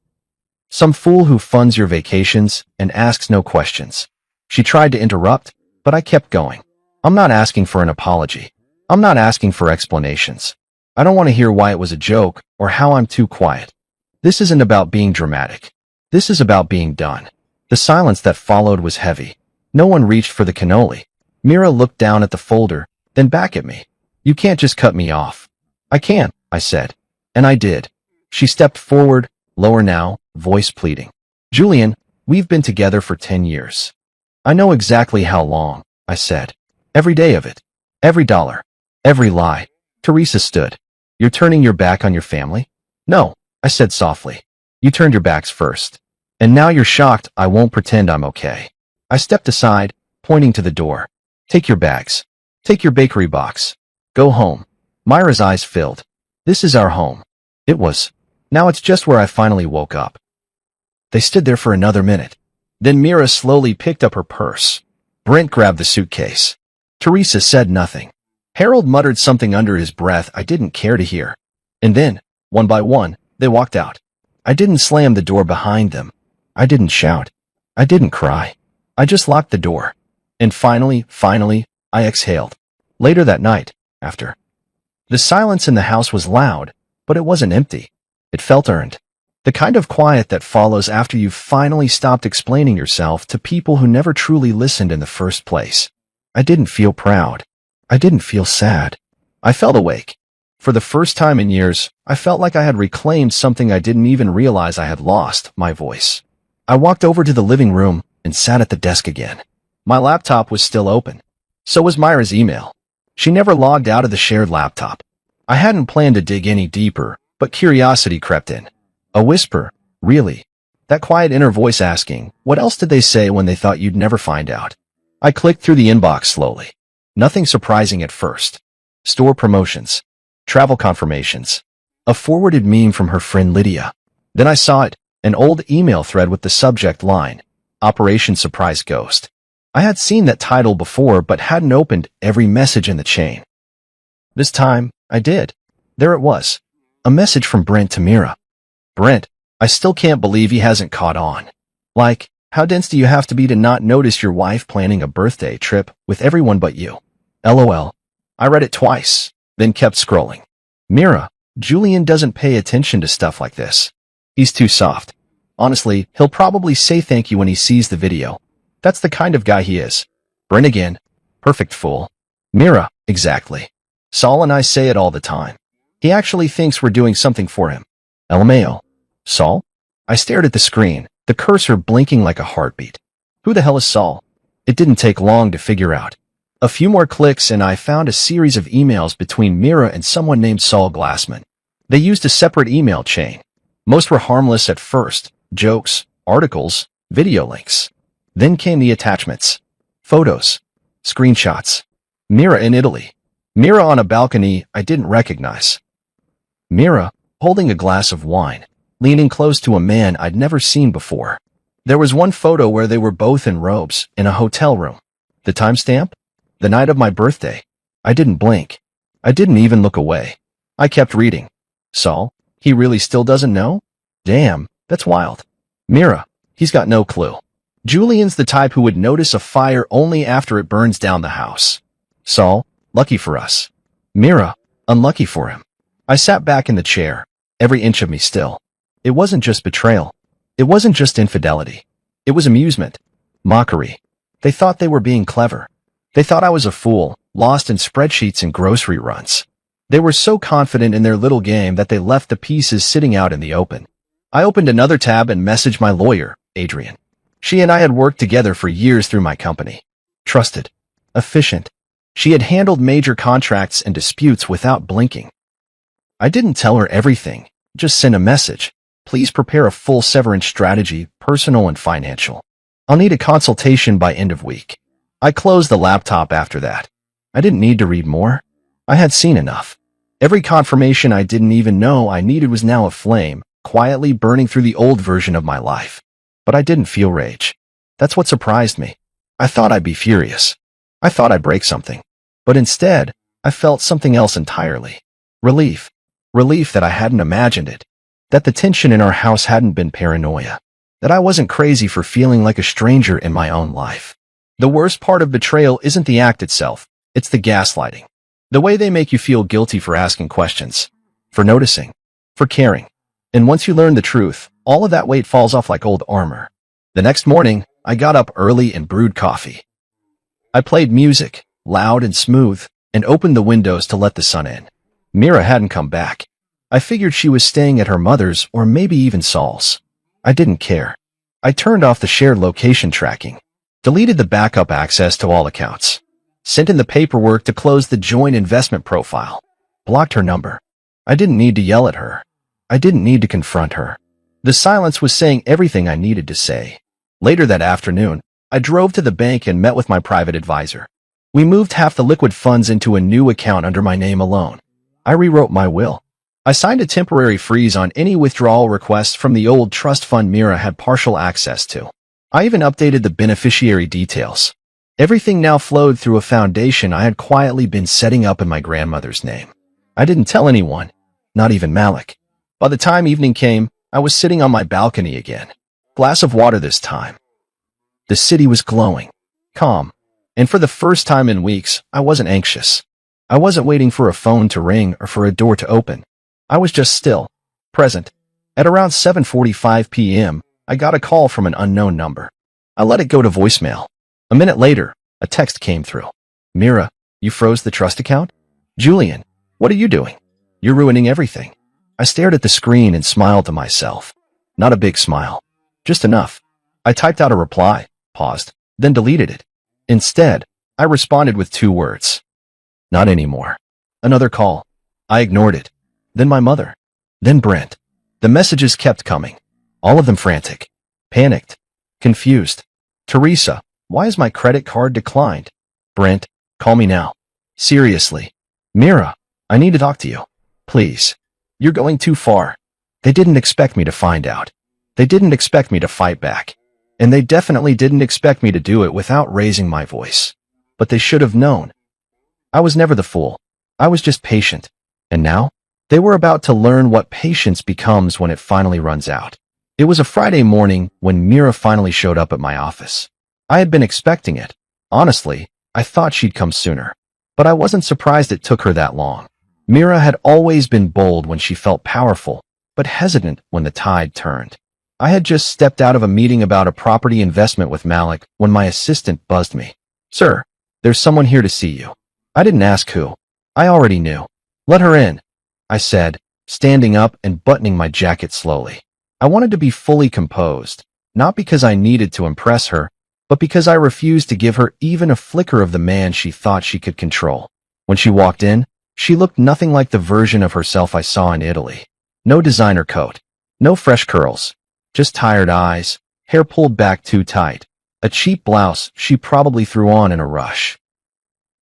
Some fool who funds your vacations and asks no questions." She tried to interrupt, but I kept going. "I'm not asking for an apology. I'm not asking for explanations. I don't want to hear why it was a joke or how I'm too quiet. This isn't about being dramatic. This is about being done." The silence that followed was heavy. No one reached for the cannoli. Mira looked down at the folder, then back at me. "You can't just cut me off." "I can't," I said. And I did. She stepped forward, lower now, voice pleading. "Julian, we've been together for 10 years. I know exactly how long," I said. "Every day of it. Every dollar. Every lie." Teresa stood. "You're turning your back on your family?" "No," I said softly. "You turned your backs first. And now you're shocked I won't pretend I'm okay. I stepped aside, pointing to the door. Take your bags. Take your bakery box. Go home. Myra's eyes filled. This is our home. It was. Now it's just where I finally woke up. They stood there for another minute. Then Mira slowly picked up her purse. Brent grabbed the suitcase. Teresa said nothing. Harold muttered something under his breath I didn't care to hear. And then, one by one, they walked out. I didn't slam the door behind them. I didn't shout. I didn't cry. I just locked the door. And finally, I exhaled. Later that night, after. The silence in the house was loud, but it wasn't empty. It felt earned. The kind of quiet that follows after you've finally stopped explaining yourself to people who never truly listened in the first place. I didn't feel proud. I didn't feel sad. I felt awake. For the first time in years, I felt like I had reclaimed something I didn't even realize I had lost, my voice. I walked over to the living room and sat at the desk again. My laptop was still open. So was Myra's email. She never logged out of the shared laptop. I hadn't planned to dig any deeper, but curiosity crept in. A whisper, really? That quiet inner voice asking, what else did they say when they thought you'd never find out? I clicked through the inbox slowly. Nothing surprising at first. Store promotions. Travel confirmations. A forwarded meme from her friend Lydia. Then I saw it, an old email thread with the subject line, Operation Surprise Ghost. I had seen that title before but hadn't opened every message in the chain. This time, I did. There it was. A message from Brent to Mira. Brent, I still can't believe he hasn't caught on. Like, how dense do you have to be to not notice your wife planning a birthday trip with everyone but you? LOL. I read it twice, then kept scrolling. Mira, Julian doesn't pay attention to stuff like this. He's too soft. Honestly, he'll probably say thank you when he sees the video. That's the kind of guy he is. Brent again. Perfect fool. Mira, exactly. Saul and I say it all the time. He actually thinks we're doing something for him. LMAO. Saul? I stared at the screen, the cursor blinking like a heartbeat. Who the hell is Saul? It didn't take long to figure out. A few more clicks and I found a series of emails between Mira and someone named Saul Glassman. They used a separate email chain. Most were harmless at first. Jokes, articles, video links. Then came the attachments. Photos. Screenshots. Mira in Italy. Mira on a balcony I didn't recognize. Mira, holding a glass of wine, leaning close to a man I'd never seen before. There was one photo where they were both in robes, in a hotel room. The timestamp? The night of my birthday. I didn't blink. I didn't even look away. I kept reading. Saul? He really still doesn't know? Damn, that's wild. Mira, he's got no clue. Julian's the type who would notice a fire only after it burns down the house. Saul, lucky for us. Mira, unlucky for him. I sat back in the chair, every inch of me still. It wasn't just betrayal. It wasn't just infidelity. It was amusement. Mockery. They thought they were being clever. They thought I was a fool, lost in spreadsheets and grocery runs. They were so confident in their little game that they left the pieces sitting out in the open. I opened another tab and messaged my lawyer, Adrian. She and I had worked together for years through my company. Trusted. Efficient. She had handled major contracts and disputes without blinking. I didn't tell her everything, just sent a message. Please prepare a full severance strategy, personal and financial. I'll need a consultation by end of week. I closed the laptop after that. I didn't need to read more. I had seen enough. Every confirmation I didn't even know I needed was now aflame, quietly burning through the old version of my life. But I didn't feel rage. That's what surprised me. I thought I'd be furious. I thought I'd break something. But instead, I felt something else entirely. Relief. Relief that I hadn't imagined it. That the tension in our house hadn't been paranoia. That I wasn't crazy for feeling like a stranger in my own life. The worst part of betrayal isn't the act itself. It's the gaslighting. The way they make you feel guilty for asking questions. For noticing. For caring. And once you learn the truth, all of that weight falls off like old armor. The next morning, I got up early and brewed coffee. I played music, loud and smooth, and opened the windows to let the sun in. Mira hadn't come back. I figured she was staying at her mother's or maybe even Saul's. I didn't care. I turned off the shared location tracking, deleted the backup access to all accounts, sent in the paperwork to close the joint investment profile, blocked her number. I didn't need to yell at her. I didn't need to confront her. The silence was saying everything I needed to say. Later that afternoon, I drove to the bank and met with my private advisor. We moved half the liquid funds into a new account under my name alone. I rewrote my will. I signed a temporary freeze on any withdrawal requests from the old trust fund Mira had partial access to. I even updated the beneficiary details. Everything now flowed through a foundation I had quietly been setting up in my grandmother's name. I didn't tell anyone, not even Malik. By the time evening came, I was sitting on my balcony again. Glass of water this time. The city was glowing, calm, and for the first time in weeks, I wasn't anxious. I wasn't waiting for a phone to ring or for a door to open. I was just still, present. At around 7:45 p.m., I got a call from an unknown number. I let it go to voicemail. A minute later, a text came through. Mira, you froze the trust account? Julian, what are you doing? You're ruining everything. I stared at the screen and smiled to myself. Not a big smile. Just enough. I typed out a reply, paused, then deleted it. Instead, I responded with 2 words. Not anymore. Another call. I ignored it. Then my mother. Then Brent. The messages kept coming. All of them frantic. Panicked. Confused. Teresa, why is my credit card declined? Brent, call me now. Seriously. Mira, I need to talk to you. Please. You're going too far. They didn't expect me to find out. They didn't expect me to fight back. And they definitely didn't expect me to do it without raising my voice. But they should have known. I was never the fool. I was just patient. And now, they were about to learn what patience becomes when it finally runs out. It was a Friday morning when Mira finally showed up at my office. I had been expecting it. Honestly, I thought she'd come sooner. But I wasn't surprised it took her that long. Mira had always been bold when she felt powerful, but hesitant when the tide turned. I had just stepped out of a meeting about a property investment with Malik when my assistant buzzed me. Sir, there's someone here to see you. I didn't ask who. I already knew. Let her in, I said, standing up and buttoning my jacket slowly. I wanted to be fully composed, not because I needed to impress her, but because I refused to give her even a flicker of the man she thought she could control. When she walked in, she looked nothing like the version of herself I saw in Italy. No designer coat, no fresh curls, just tired eyes, hair pulled back too tight, a cheap blouse she probably threw on in a rush.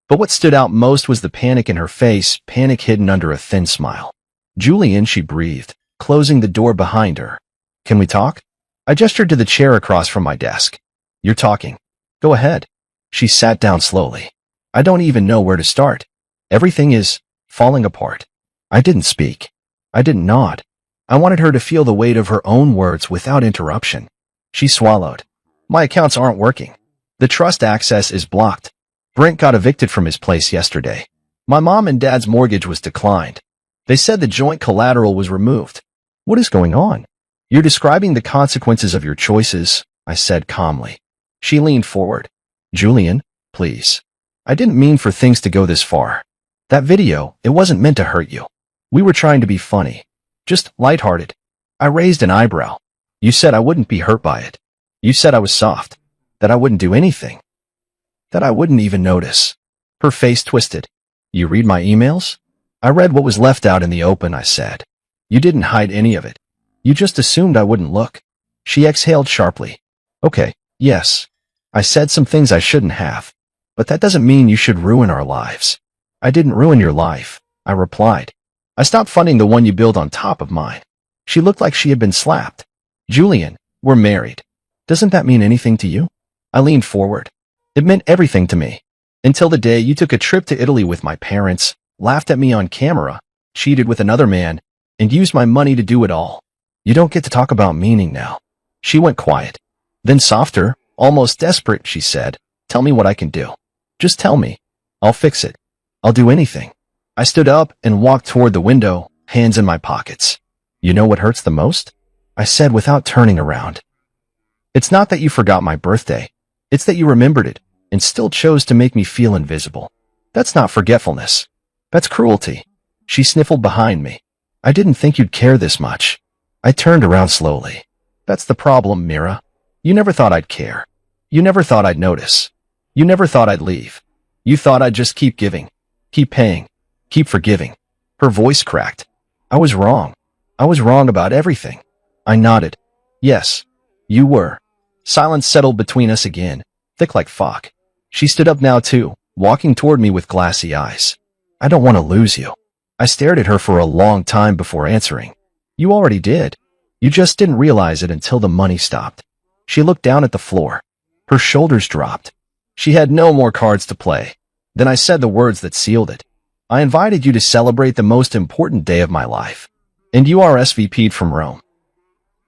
But what stood out most was the panic in her face, panic hidden under a thin smile. Julian, she breathed, closing the door behind her. Can we talk? I gestured to the chair across from my desk. You're talking. Go ahead. She sat down slowly. I don't even know where to start. Everything is falling apart. I didn't speak. I didn't nod. I wanted her to feel the weight of her own words without interruption. She swallowed. My accounts aren't working. The trust access is blocked. Brent got evicted from his place yesterday. My mom and dad's mortgage was declined. They said the joint collateral was removed. What is going on? You're describing the consequences of your choices, I said calmly. She leaned forward. Julian, please. I didn't mean for things to go this far. That video, it wasn't meant to hurt you. We were trying to be funny. Just lighthearted. I raised an eyebrow. You said I wouldn't be hurt by it. You said I was soft. That I wouldn't do anything. That I wouldn't even notice. Her face twisted. You read my emails? I read what was left out in the open, I said. You didn't hide any of it. You just assumed I wouldn't look. She exhaled sharply. Okay, yes. I said some things I shouldn't have. But that doesn't mean you should ruin our lives. I didn't ruin your life, I replied. I stopped funding the one you built on top of mine. She looked like she had been slapped. Julian, we're married. Doesn't that mean anything to you? I leaned forward. It meant everything to me. Until the day you took a trip to Italy with my parents, laughed at me on camera, cheated with another man, and used my money to do it all. You don't get to talk about meaning now. She went quiet. Then softer, almost desperate, she said, tell me what I can do. Just tell me. I'll fix it. I'll do anything. I stood up and walked toward the window, hands in my pockets. You know what hurts the most? I said without turning around. It's not that you forgot my birthday. It's that you remembered it and still chose to make me feel invisible. That's not forgetfulness. That's cruelty. She sniffled behind me. I didn't think you'd care this much. I turned around slowly. That's the problem, Mira. You never thought I'd care. You never thought I'd notice. You never thought I'd leave. You thought I'd just keep giving, keep paying, keep forgiving. Her voice cracked. I was wrong. I was wrong about everything. I nodded. Yes, you were. Silence settled between us again, thick like fog. She stood up now too, walking toward me with glassy eyes. I don't want to lose you. I stared at her for a long time before answering. You already did. You just didn't realize it until the money stopped. She looked down at the floor. Her shoulders dropped. She had no more cards to play. Then I said the words that sealed it. I invited you to celebrate the most important day of my life. And you RSVP'd from Rome.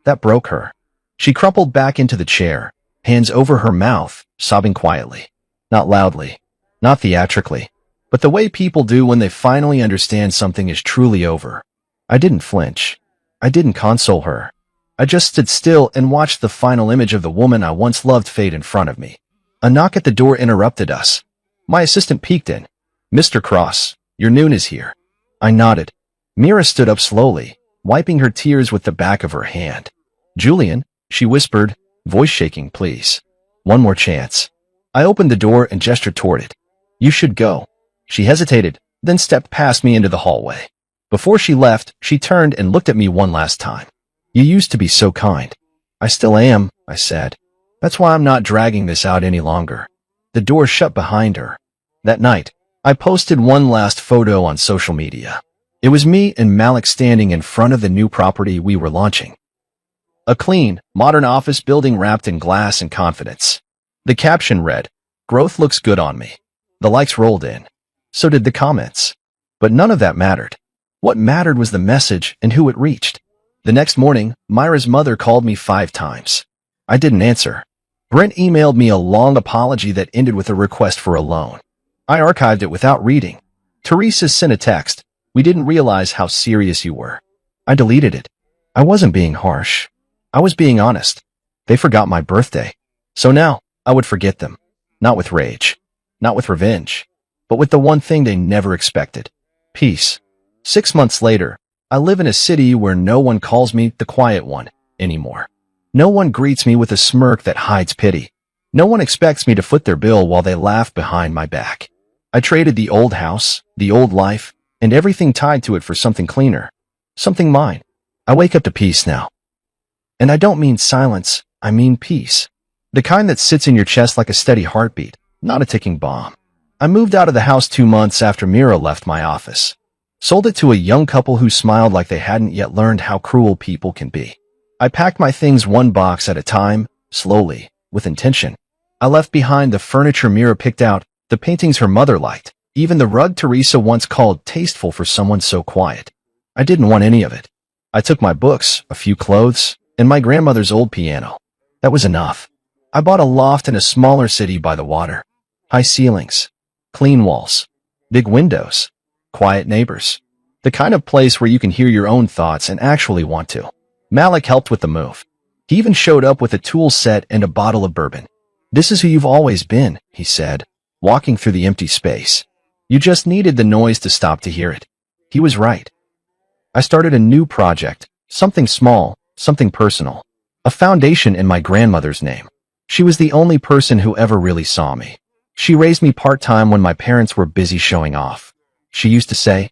That broke her. She crumpled back into the chair, hands over her mouth, sobbing quietly. Not loudly, not theatrically, but the way people do when they finally understand something is truly over. I didn't flinch. I didn't console her. I just stood still and watched the final image of the woman I once loved fade in front of me. A knock at the door interrupted us. My assistant peeked in. Mr. Cross, your noon is here. I nodded. Mira stood up slowly, wiping her tears with the back of her hand. Julian, she whispered, voice shaking, please. One more chance. I opened the door and gestured toward it. You should go. She hesitated, then stepped past me into the hallway. Before she left, she turned and looked at me one last time. You used to be so kind. I still am, I said. That's why I'm not dragging this out any longer. The door shut behind her. That night, I posted one last photo on social media. It was me and Malik standing in front of the new property we were launching. A clean, modern office building wrapped in glass and confidence. The caption read, "Growth looks good on me." The likes rolled in. So did the comments. But none of that mattered. What mattered was the message and who it reached. The next morning, Myra's mother called me 5 times. I didn't answer. Brent emailed me a long apology that ended with a request for a loan. I archived it without reading. Teresa sent a text. We didn't realize how serious you were. I deleted it. I wasn't being harsh. I was being honest. They forgot my birthday. So now, I would forget them. Not with rage. Not with revenge. But with the one thing they never expected. Peace. 6 months later, I live in a city where no one calls me the quiet one anymore. No one greets me with a smirk that hides pity. No one expects me to foot their bill while they laugh behind my back. I traded the old house, the old life, and everything tied to it for something cleaner. Something mine. I wake up to peace now. And I don't mean silence, I mean peace. The kind that sits in your chest like a steady heartbeat, not a ticking bomb. I moved out of the house 2 months after Mira left my office. Sold it to a young couple who smiled like they hadn't yet learned how cruel people can be. I packed my things one box at a time, slowly, with intention. I left behind the furniture Mira picked out, the paintings her mother liked, even the rug Teresa once called tasteful for someone so quiet. I didn't want any of it. I took my books, a few clothes, and my grandmother's old piano. That was enough. I bought a loft in a smaller city by the water. High ceilings, clean walls, big windows, quiet neighbors. The kind of place where you can hear your own thoughts and actually want to. Malik helped with the move. He even showed up with a tool set and a bottle of bourbon. This is who you've always been, he said, walking through the empty space. You just needed the noise to stop to hear it. He was right. I started a new project, something small, something personal. A foundation in my grandmother's name. She was the only person who ever really saw me. She raised me part-time when my parents were busy showing off. She used to say,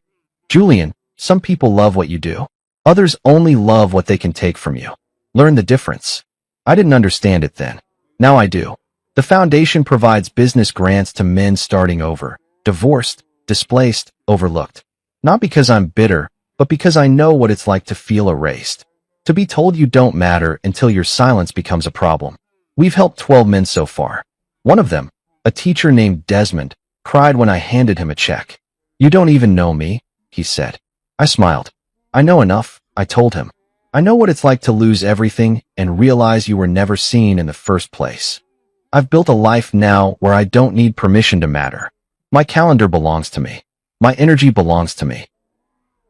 Julian, some people love what you do. Others only love what they can take from you. Learn the difference. I didn't understand it then. Now I do. The foundation provides business grants to men starting over, divorced, displaced, overlooked. Not because I'm bitter, but because I know what it's like to feel erased. To be told you don't matter until your silence becomes a problem. We've helped 12 men so far. One of them, a teacher named Desmond, cried when I handed him a check. You don't even know me, he said. I smiled. I know enough, I told him. I know what it's like to lose everything and realize you were never seen in the first place. I've built a life now where I don't need permission to matter. My calendar belongs to me. My energy belongs to me.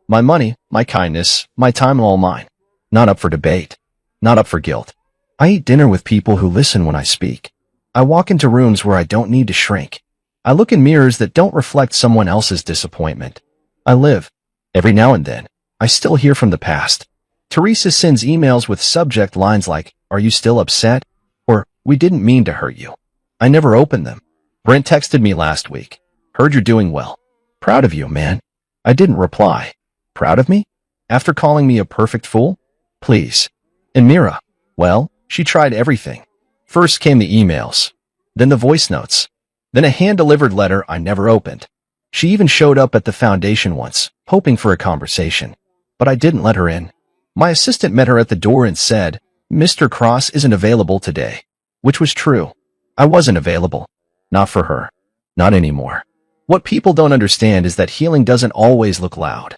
My money, my kindness, my time all mine. Not up for debate. Not up for guilt. I eat dinner with people who listen when I speak. I walk into rooms where I don't need to shrink. I look in mirrors that don't reflect someone else's disappointment. I live. Every now and then, I still hear from the past. Teresa sends emails with subject lines like, "Are you still upset?" Or, "We didn't mean to hurt you." I never open them. Brent texted me last week. "Heard you're doing well. Proud of you, man." I didn't reply. Proud of me? After calling me a perfect fool? Please. And Mira, well, she tried everything. First came the emails, then the voice notes, then a hand-delivered letter I never opened. She even showed up at the foundation once, hoping for a conversation. But I didn't let her in. My assistant met her at the door and said, "Mr. Cross isn't available today." Which was true. I wasn't available. Not for her. Not anymore. What people don't understand is that healing doesn't always look loud.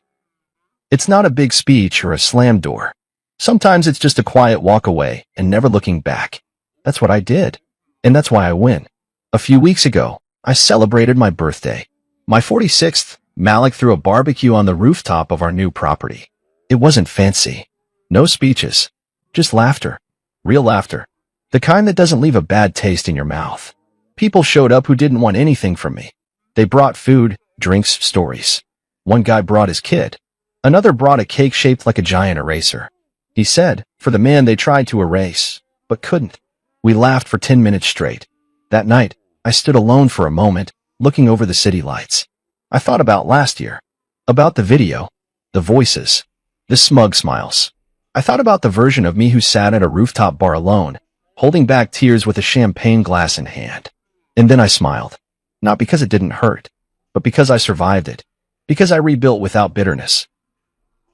It's not a big speech or a slam door. Sometimes it's just a quiet walk away and never looking back. That's what I did. And that's why I win. A few weeks ago, I celebrated my birthday. My 46th, Malik threw a barbecue on the rooftop of our new property. It wasn't fancy. No speeches. Just laughter. Real laughter. The kind that doesn't leave a bad taste in your mouth. People showed up who didn't want anything from me. They brought food, drinks, stories. One guy brought his kid. Another brought a cake shaped like a giant eraser. He said, for the man they tried to erase, but couldn't. We laughed for 10 minutes straight. That night, I stood alone for a moment, looking over the city lights. I thought about last year. About the video. The voices. The smug smiles. I thought about the version of me who sat at a rooftop bar alone, holding back tears with a champagne glass in hand. And then I smiled. Not because it didn't hurt, but because I survived it. Because I rebuilt without bitterness.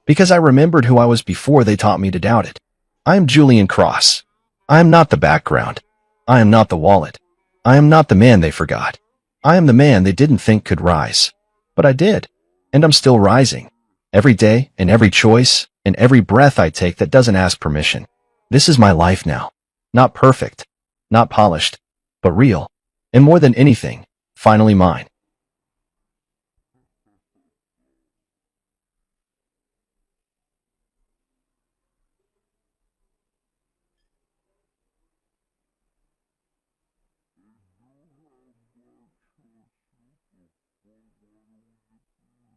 Because I remembered who I was before they taught me to doubt it. I am Julian Cross. I am not the background. I am not the wallet. I am not the man they forgot. I am the man they didn't think could rise. But I did. And I'm still rising. Every day, and every choice, and every breath I take that doesn't ask permission. This is my life now. Not perfect. Not polished. But real. And more than anything, finally mine.